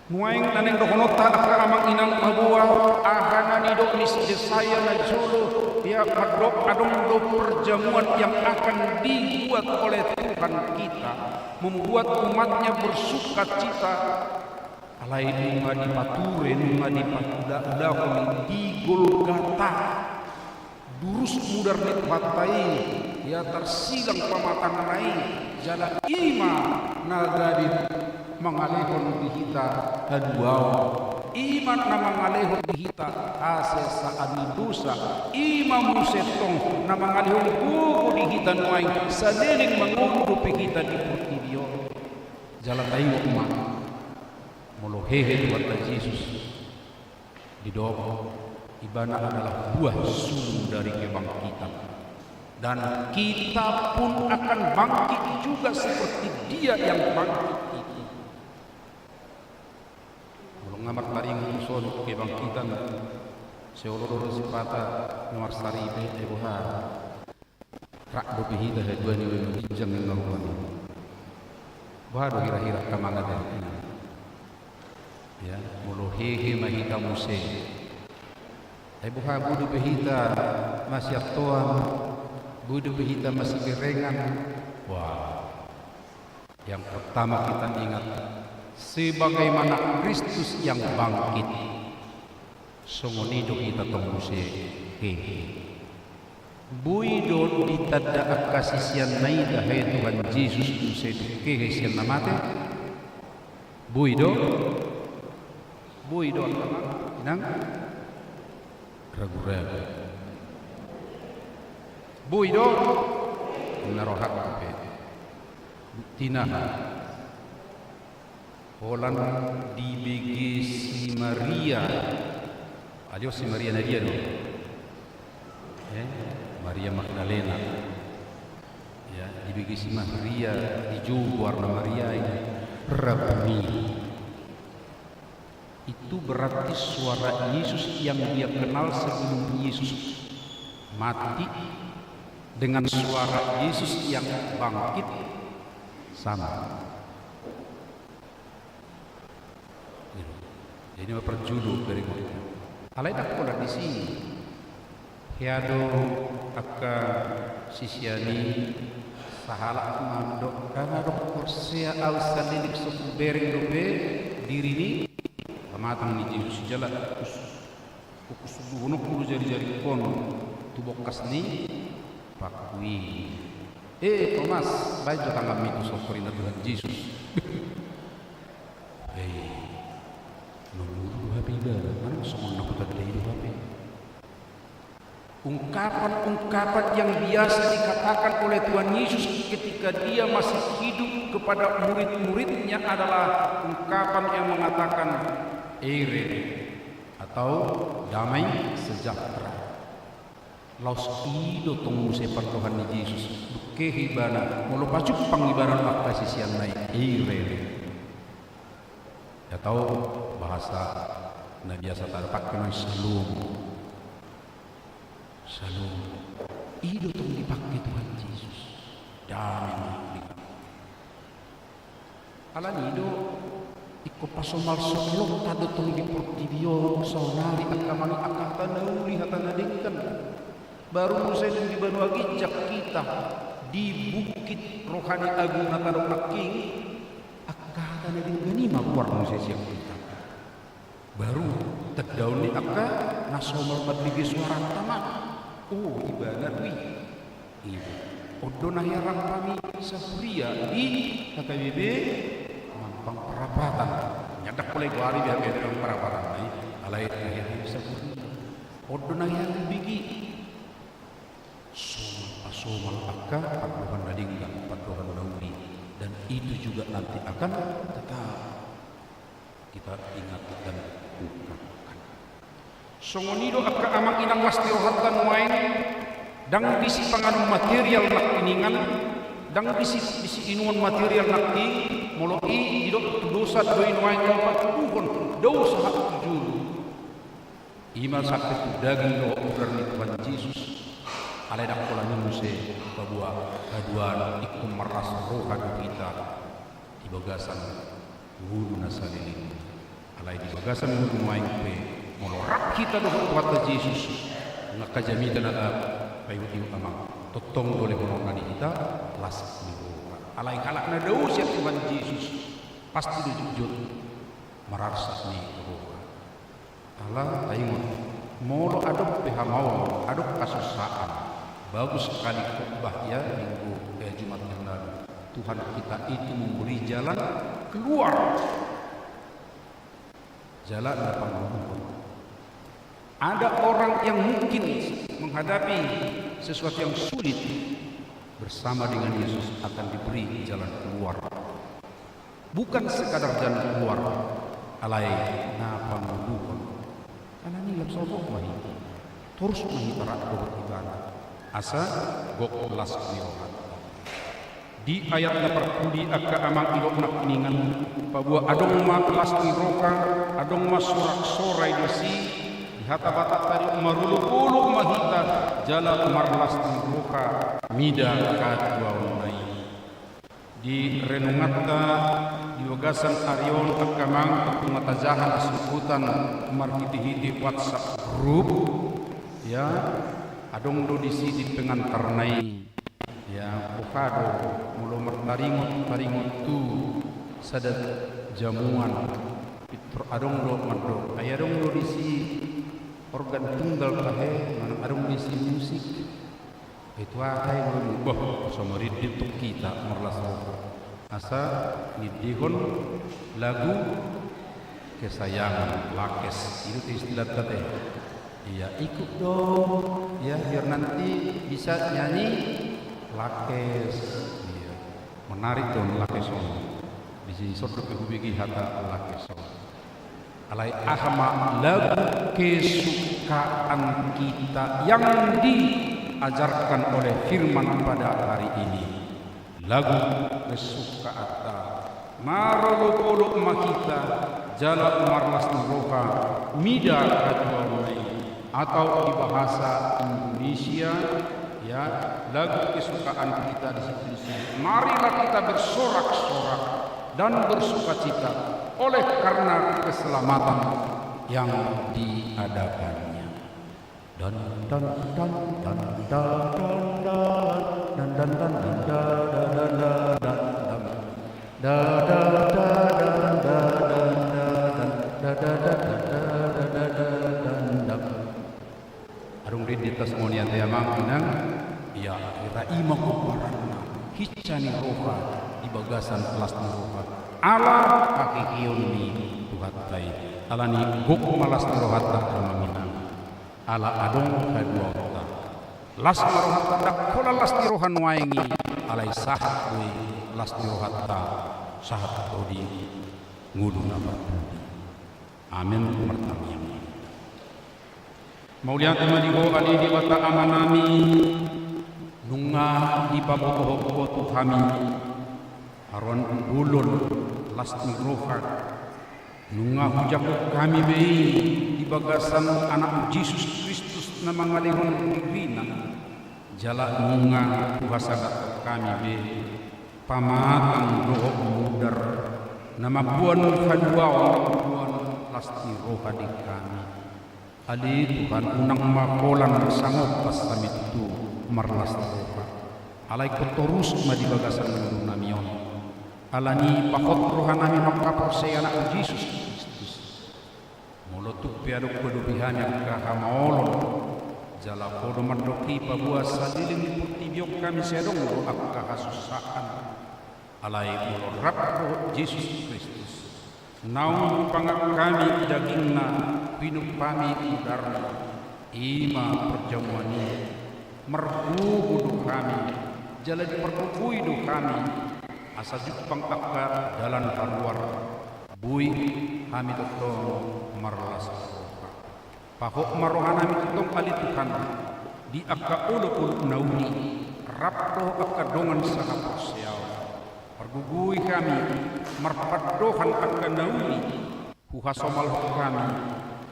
Nuaing naneng dokonota akra amang inang mabuah ahana ni do nis desaya na jolo dia madok adong do perjamuan yang akan dibuat oleh Tuhan kita membuat umatnya bersuka cita alai nunga di pature nunga di patuda di Golgata durus mudar nikmatai ya tersilang pamatan naik jala ima nagadi mengalihkan kita haduau iman nama ngalehon hita ase saani dosa ima musetong nama ngalehon gugu di hita nuai sadeling mengudu kita di portidio jalan tayo umat molohehe buat Yesus di doa ibana adalah buah sulung dari kebangkitan dan kita pun akan bangkit juga seperti dia yang bangkit itu. Belum ngamat taring usul kebangkitan seolor sifata nomor saribe eboha rak do pihida dua ni jang ng ngaruan bahado hira-hira kamanga dari ya molohehe mahita muse eboha budu pihita masih tuan budu pihita masih gerengan. Wah, yang pertama kita ingat sebagaimana Kristus yang bangkit songonido kita tembuse hehe buido ditada kasisian naida hai Tuhan Yesus muse kehe sian namate buido inang ragu-ragu buido narohak kape tina Holan di BG si Maria ajo si Maria Nadia do Maria Magdalena ya di BG si Maria di Jugo warna Maria ini Rabbi itu berarti suara Yesus yang dia kenal sebelum Yesus mati dengan suara Yesus yang bangkit sama. Ini perjudul dari mereka. Alai dak pola di sini. Hiado akka sisiani sahala mando kana dok korsia al salilik sok bereng dobe diri ni matang ni Yesus jala kukus bunuh puluh jari-jari kon tubokas ni pakui Thomas baik jo tanggap itu sokorin Tuhan Yesus mana semua nak dari hidup apa? Ungkapan-ungkapan yang biasa dikatakan oleh Tuhan Yesus ketika dia masih hidup kepada murid-muridnya adalah ungkapan yang mengatakan ere atau damai sejahtera. Laus ido tunggu sepan Tuhan Yesus kehibana mulu pacuk pangibaran makta sisian naik ere. Ya tahu bahasa nah biasa terdapat dengan salum itu tong dipakai Tuhan Yesus damai ala nido iko pasomal soklok tado tong di portidio sonari akamani akata nauli hatana dengkan baru saya di Banua Gijak kita di bukit rohani agung nataro naking akata na dengani makuar saya siang kita baru terdaun ni akka nasomal badligi suara tamat ibadat wi ibu odo nahyaran kami sahuria di KKBB Mampang Perapatan nyadak oleh guari biar Mampang Perapatan alai nahyaran sahuria odo nahyaran bigi somal akka paduhan nadingga paduhan daudi dan itu juga nanti akan tetap kita ingat dan ungkapkan. Songonido akka amang inang wasti rohatan wain dang bisi panganong material nak iningan dang bisi inuan material nak ti moloi didok dosa doin wain dapat tuhon dosa hak julu iman sakit daging lo udar ni Tuhan Yesus alai dak pola nyuse babua kaduan ikum meras rohan kita di bagasan guru nasalili alai di bagasan guru main pe molorak kita doh kuat Yesus ngakajamitan ada payu amang totong boleh honoran kita las alai kalak na dau siap Tuhan Yesus pasti dijujur merasa ni roh Allah taimon molo aduk PH mau aduk kasusaan bagus sekali khotbah ya minggu Jumat yang lalu Tuhan kita itu memberi jalan keluar jalan depan Tuhan. Ada orang yang mungkin menghadapi sesuatu yang sulit, bersama dengan Yesus akan diberi jalan keluar. Bukan sekadar jalan keluar, alai napa Tuhan. Karena ini lebih sobok mahi, terus mahitarat doa ibadah. Asa gok las niohan. Di ayat na perkudi akka amang ilok nak ningan pabua adong ma las niroka adong ma surak sorai desi di hata batak tadi marulu-ulu mahita jala marlas niroka mida kadua unai di renungata di wagasan arion akka mang mata jahan asukutan marhiti-hiti WhatsApp group ya adong do disi di pengantarnai ya bukado mulo martaringot tu sadat jamuan pitro adong do mando ayadong do disi organ tunggal kahe mana adong disi musik itu akai mulo boh somarit dituk kita merlas asa nidihon lagu kesayangan lakes itu istilah kata iya ikut dong ya biar nanti bisa nyanyi lakes iya. Menarik dong lakes di sini sorot kehubungi hata lakes alai ahma lagu kesukaan kita yang diajarkan oleh firman pada hari ini lagu kesukaan marolok makita jala marlas naroka mida kadua mulai atau di bahasa Indonesia ya lagu kesukaan kita di sini. Marilah kita bersorak-sorak dan bersukacita oleh karena keselamatan yang diadakannya. Dan dan dan dan dan dan dan dan dan arung di tas monian teh amang inang ya kita ima kubaranna hicani roha di bagasan kelas roha ala hakikiun ni tuhatai ala ni guk malas roha tak minang ala adong kadua ta las roha tak kola las roha nuaingi alai sahat we las roha ta sahat odi ngudu napa amin pertamian Mauliat madigo ali di bata amanami nunga di paboto kami aron bulun las ngrofa nunga hujak kami be di bagasan anak Yesus Kristus na mangalihon rina jala nunga kuasa kami be pamatang roh mudar nama buan kadua buan las ngrofa di kami Ali Tuhan unang makolan sangop pas kami itu marlas roha alai kotorus madi bagasan menurun namion alani pakot roha nami nokapor se anak Yesus Kristus molotuk piaduk kedubihan yang kahamaolon jala kodo mandoki pabua sadiling putibiok kami sedong roh akka kasusaan alai mulorap roh Yesus Kristus naung pangak kami dagingna pinuk kami udarna ima perjamuan ini merhu hidup kami jalan diperkukui hidup kami asa jupang akka dalan kaluar bui kami totong marlas pahok marohana kami totong kali Tuhan di akka uluk nauni rapto akka dongan saha persiaw pergugui kami merpadohan akka nauni huhasomal kami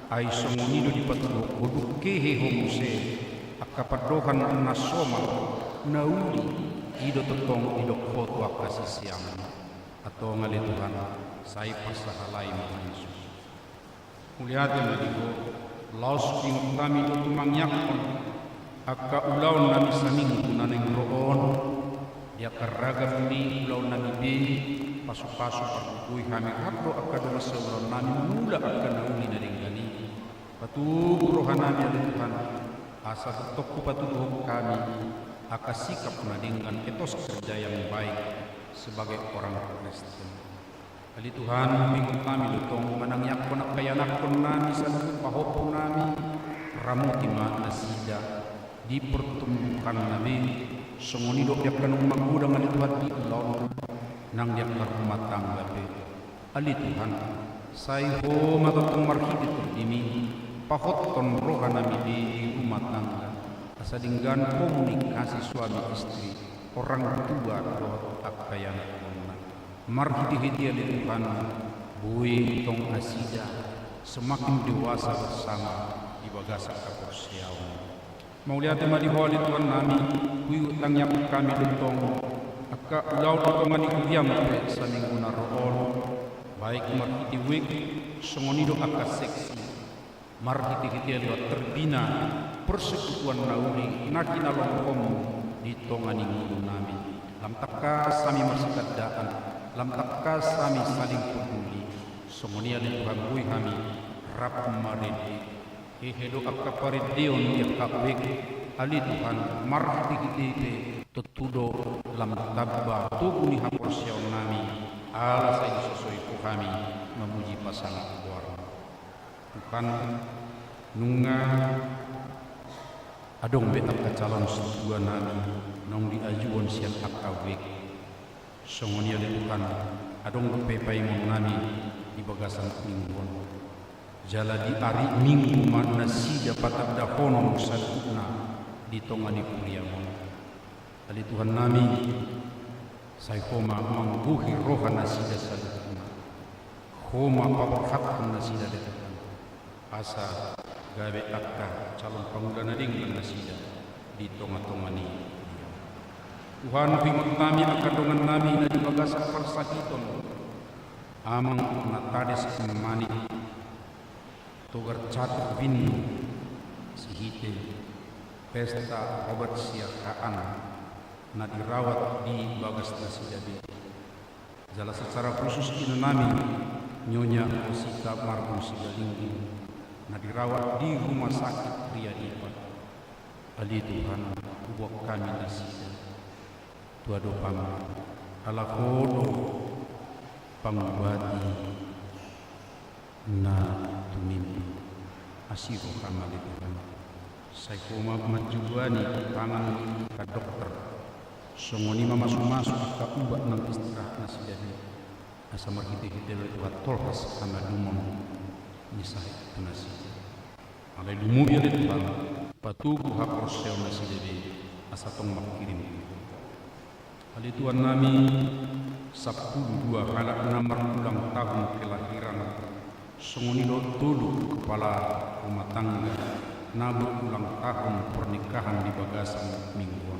ay sumunido di patulog uduk kehe homuse akapadohan nasomal nauli ido totong idok foto akasisiam atau ngalituhan say pasahalay mo Yesus muliatin madigo laos ping kami tumangyakon akka ulaw nami saming naneng roon ya karagam ni ulaw nami be pasu-pasu perkukui kami atau akka dona seuron nami mula akka nauli na ringgani patuh rohanami ada Tuhan asa tetokku patuh kami akan sikap dengan etos kerja yang baik sebagai orang Kristen Ali Tuhan minggu kami lutong manangyak konak kayanak nami sa pahop nami ramuti nasida dipertumbuhkan nabi songoni dok yak kanung magudang ali Tuhan di ulon nang yak rumah tangga be ali Tuhan sayho matatong marhiti turdimi pahot ton roha nami di rumah tangga asadinggan komunikasi suami istri orang tua roh akayan marhiti-hiti ali Tuhan buih tong asida semakin dewasa bersama di bagasa kaporsiaw. Maulihat madi holi Tuhan nami kuyu tangyap kami lutong akka ulaw tutungan ni kuyam pre sa minggu na roon baik marhiti wik songonido akka seksi marhiti-hiti ali terbina persekutuan nauri nakinalongkom di tongani ngulo nami lam takka sami marsikadaan lam takka sami saling peduli songonia di Tuhan bui kami rap maridi hehedo akka paridion yang kapik ali Tuhan marhati kita tetudo lam tabba tuguni haporsiaw nami ala sa isusoi ko kami memuji pasangan buar Tuhan nunga adong betak calon setua nami nong diajuan siang akawik songonia di Tuhan adong bepepai nami di bagasan mingguan jala di ari minggu mana si dapat ada hono saduna di tongani kuriamon ali Tuhan nami saya koma mangguhi roha nasida saduna koma papahat nasida de asa gawe akka calon panguda nading nasida di tonga-tongani Tuhan pingot nami akadongan nami na di bagasan persakiton amang natades mani togar catur binnu sihite pesta obat siakaan na dirawat di bagas nasidabi jala secara khusus inami nyonya Osita Marbun Sigalinggi na dirawat di rumah sakit Pria Ipat ali Tuhan ubok kami nasida tuado pam ala kodo pangubati na tumimpi asiho kama di Tuhan saya koma majuani tangan ka dokter songoni masuk-masuk ka ubak nang istirahat nasi jadi asa marhiti-hiti Tuhan tolhas kama dumon nisah itu nasi alai dumu ya Tuhan patugu hakorsel nasi jadi asa tong makirim ali Tuhan nami Sabtu 2 kalak 6 ulang tahun kelahiran Songonido tulu kepala rumah tangga nabut ulang tahun pernikahan di bagasan mingguan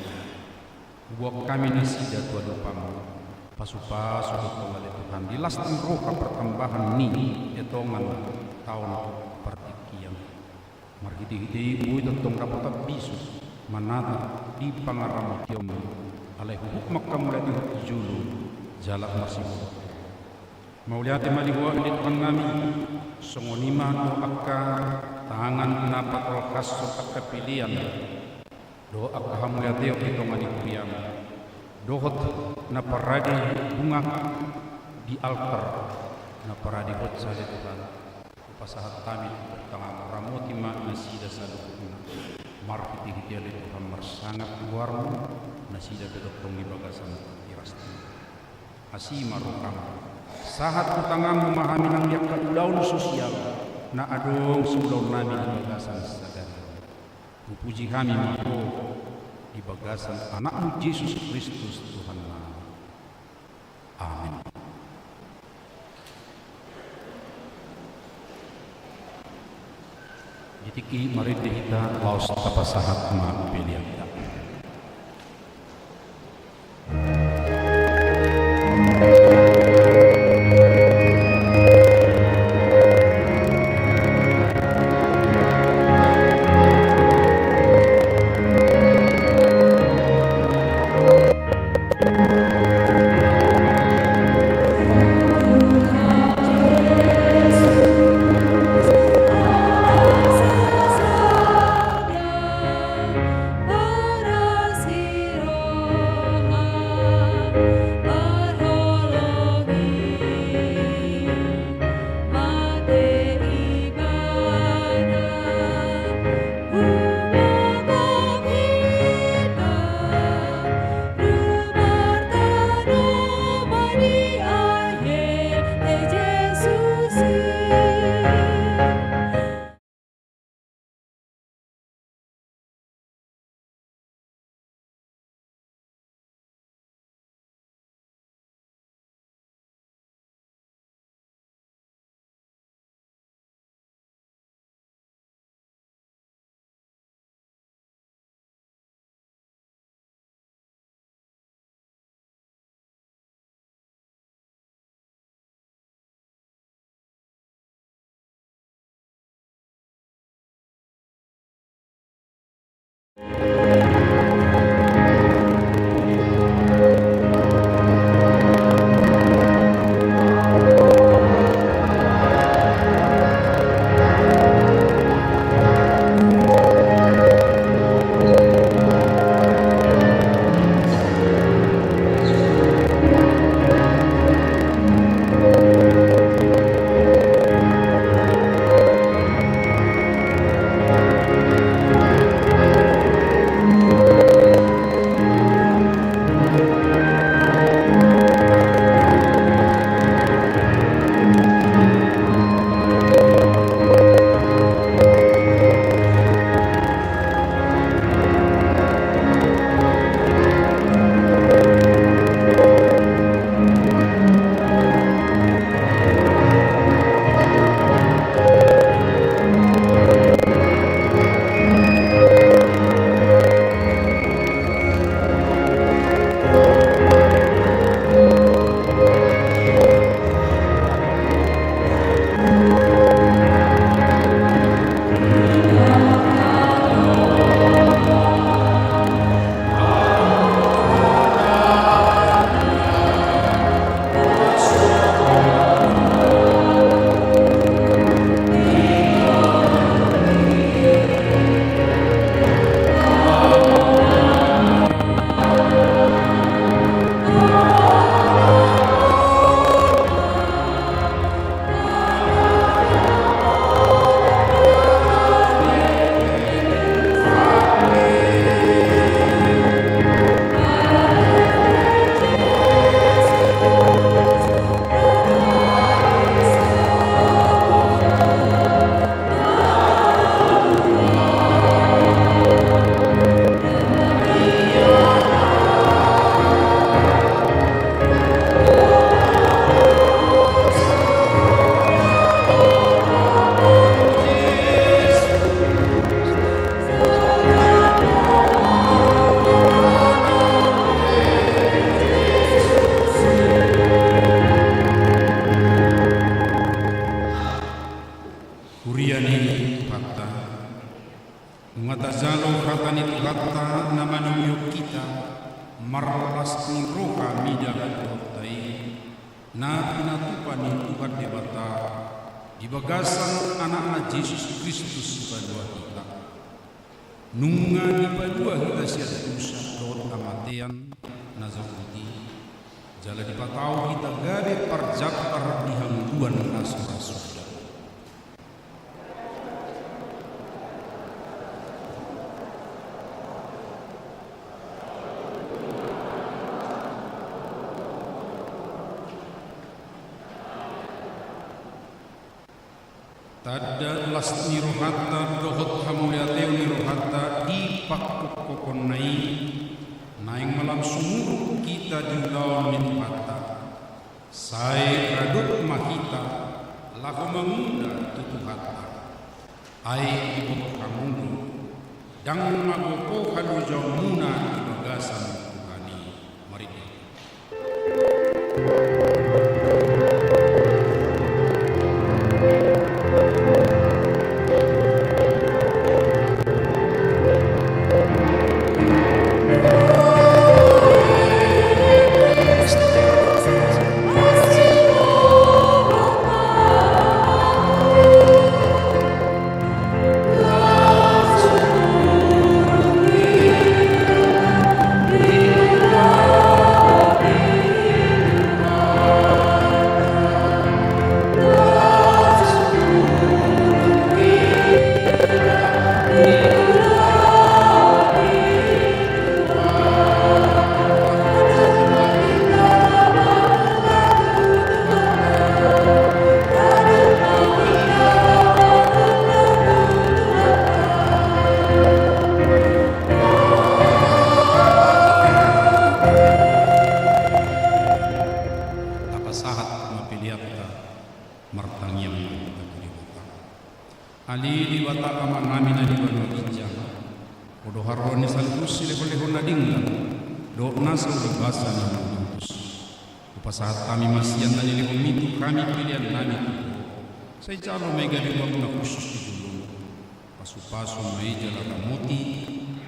buat kami nasida tua dupang pasu-pasu kembali Tuhan di lasting roka pertambahan ni etongan tahun pertikian marhiti-hiti bui tentang dapat bisu manata di pangaram tiom alai hukuk makam mulai julu jalak masih mauliati maliwa ini Tuhan kami songonima do akka tangan napat olkasot akka pilihan do akka hamuliati itu ngani kuyam dohot na paradi bunga di altar na paradi hot saja Tuhan pasahat kami pertama ramuti ma nasida sadukuna marhiti hitiali Tuhan marsangat warmu nasida bedok di bagasan irasti asima rukam sahat utangamu memahami nang yak daun sosial na adong sebelum nami di bagasan sadar puji kami mako di bagasan anakmu Yesus Kristus Tuhan nami amin. Jitiki mari kita laos tapasahat ma pilihan na pinatupan ni Tuhan Dewata di bagasan anak Yesus Kristus padua kita. Nunga di padua kita siat dosa dot amatian nazaruti. Jala di patau kita gabe parjakar di hangguan nasura-sura. Tada las nirohata dohot hamuliateu nirohata di pakukokon naing malam sumur kita diulawan minpata sai radut mahita laku mengunda tutuhata ai ibut kamundu dang magoko halu jamuna di bagasan Tuhani. Mari saat kami masih yang tanya itu kami pilihan nami saya calo mega di waktu khusus di dulu pasu-pasu meja laka moti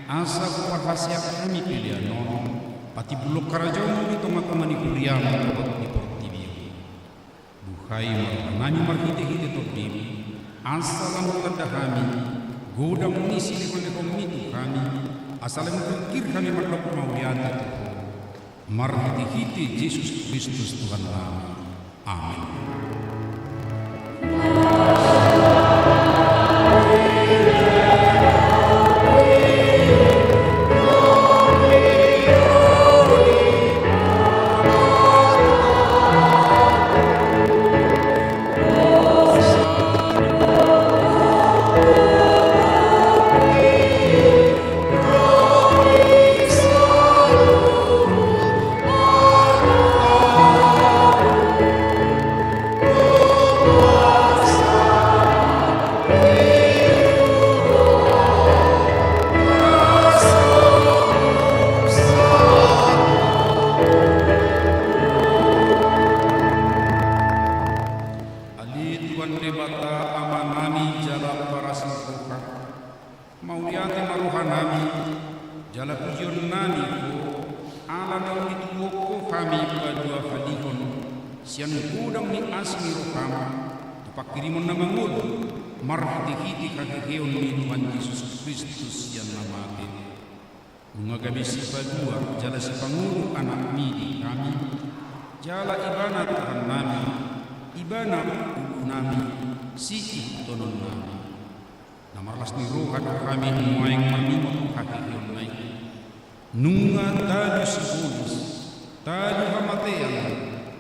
asa kuparhasia kami pilihan nono pati buluk karajau itu teman-teman kuliah di portibio duhai nami marhite-hite tordim asa lamu tanda kami godang misi di itu kami asal mengkir kami marlap mauliata marhiti-hiti Yesus Kristus Tuhan kami. Amin. Kami sifadua jala sipanguru anak midi kami jala ibana Tuhan nami ibana ulu nami siki tonon nami namarlas ni rohan kami nuaing mamimo hakikion naik nunga tadu sibulus tadu hamatean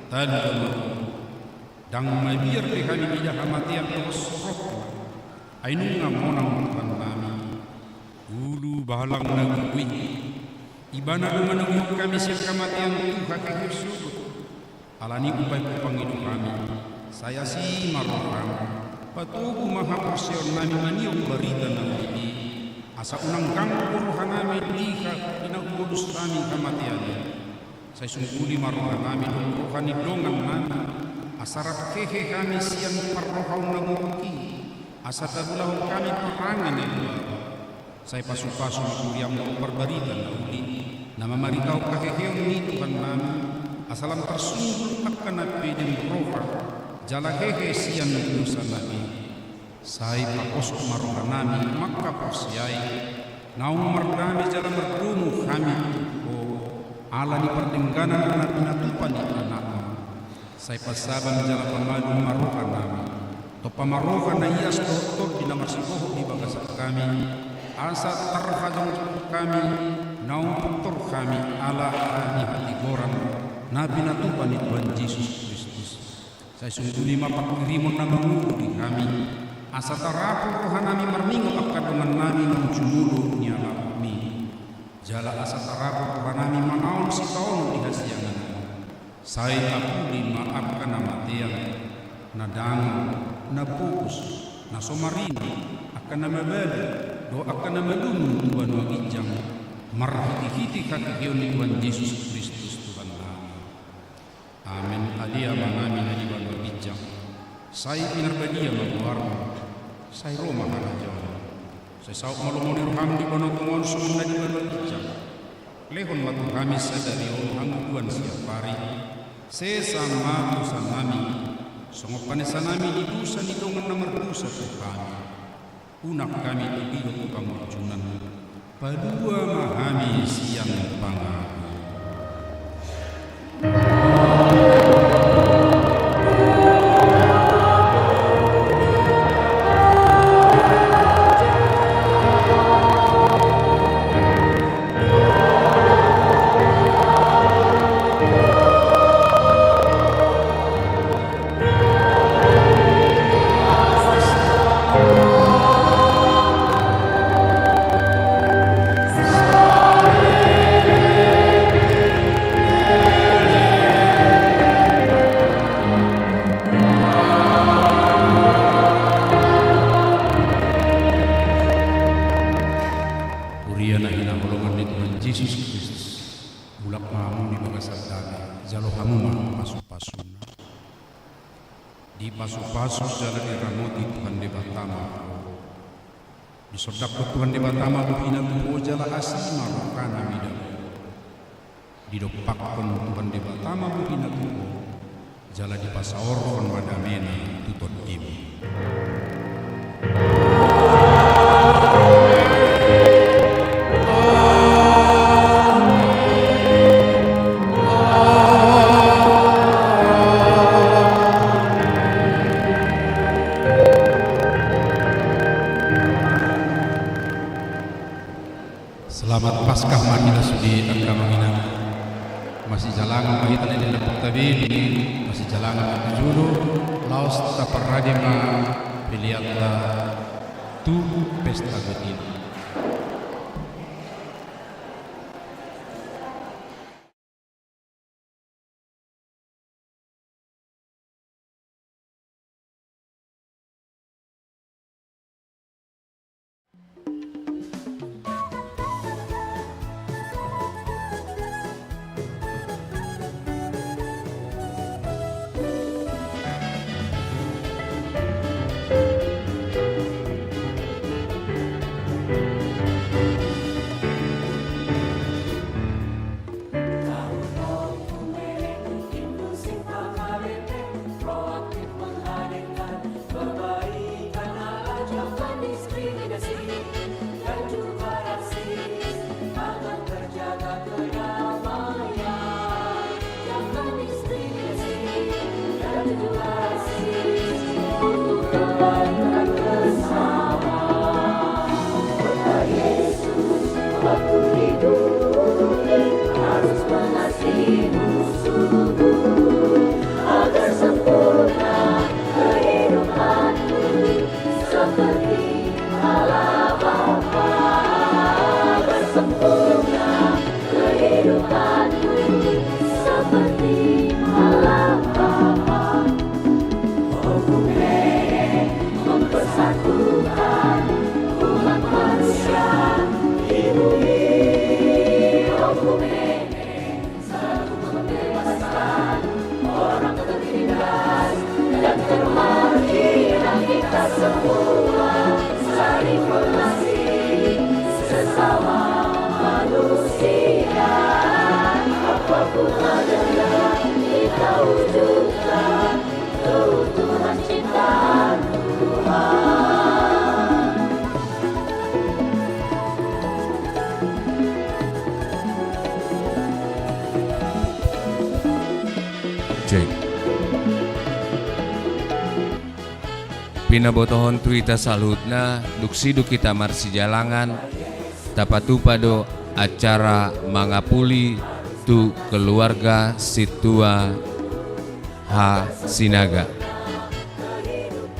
tadu damaru dang mabiar pe kami bidah hamatean terus roh ay nunga monang Tuhan nami ulu bahalang nagui ibana dumanang kami siap kematian Tuhan Yesus alani upay pangidu kami saya si maroham patugu maha persion nami maniok berita nami asa unang kangku rohan nami liha inagudus kami kematian saya sungguh di maroham nami rohani dongang nami asarat kehe kami siang parrohau namuki asa tabulah kami perangan saya pasu-pasu kuriam berberita nauli nama marikau kaheheon ni Tuhan nami asalam tersunggul akan napidin roha jala hehe sian nusa nabi sai pakos maroha nami maka posiai naung merdami jala merdumu kami ala ni perdengganan anak pinatupan di anakmu sai pasaban jala pamadu maroha nami to pamaroha na ias doktor di nama siboh di bagasa kami asa terhajang kami naung putor kami ala kami hati goran na pinatupan di Tuhan Yesus Kristus saya sungguh lima pakirimun na manguri kami asa tarapu Tuhan nami marmingo akadongan nami nang cumulu ni alami jala asa tarapu Tuhan nami manaon si taon di hasiangan saya apuli maafkan nama tiang nadang na pukus na somarini akan nama bali do akan nama dumu Tuhan wajang marhiti-hiti kakikion ni Tuhan Yesus Kristus Tuhan kami amin alia manami na Tuhan wajang saya pinarbadia mabuarmo saya Roma harajaw saya sauk malumoni roham di kono kumonsun na Tuhan wajang lehon matu kami sadari orang Tuhan siap pari sesama dosa nami songopan sanami di dosa ni dongan nomor dosa kami unak kami tubiyo ku pangurjunan padua mahami siang pangaku pasu-pasu jalan iramoti Tuhan debatama di sodak Tuhan debatama buhina tuho jala asli marokana midam di dopakon Tuhan debatama buhina tuho jala di pasaoron madamena tuton tim Selamat Paskah Madinah Sudi agama ina masih jalangan mahitan ini lepok tabili masih jalangan julu laos taparadima pilihatlah tubuh pesta godini. cek. Pinabotohon tuita salutna duksidu kita marsi jalangan tapatu pado acara mangapuli tu keluarga situa ha sinaga.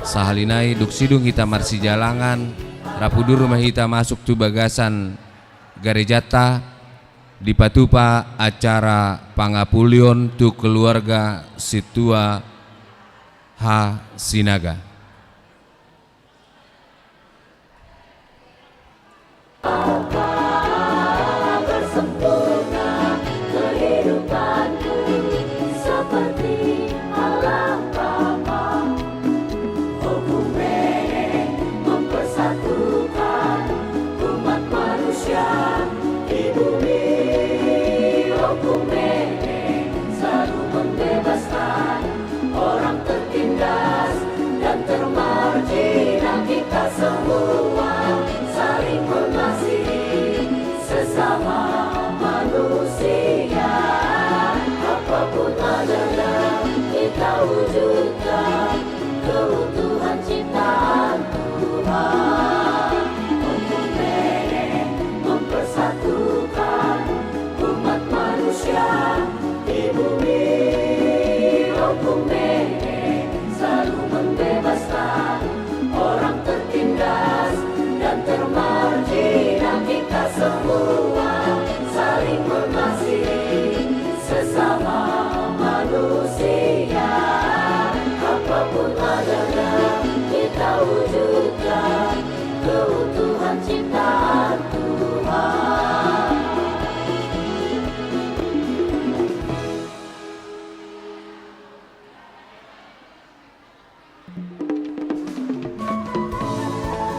Sahalinai duksidung kita marsi jalangan rapudur rumah kita masuk tu bagasan garejata di patupa acara pangapulion tu keluarga situa ha sinaga.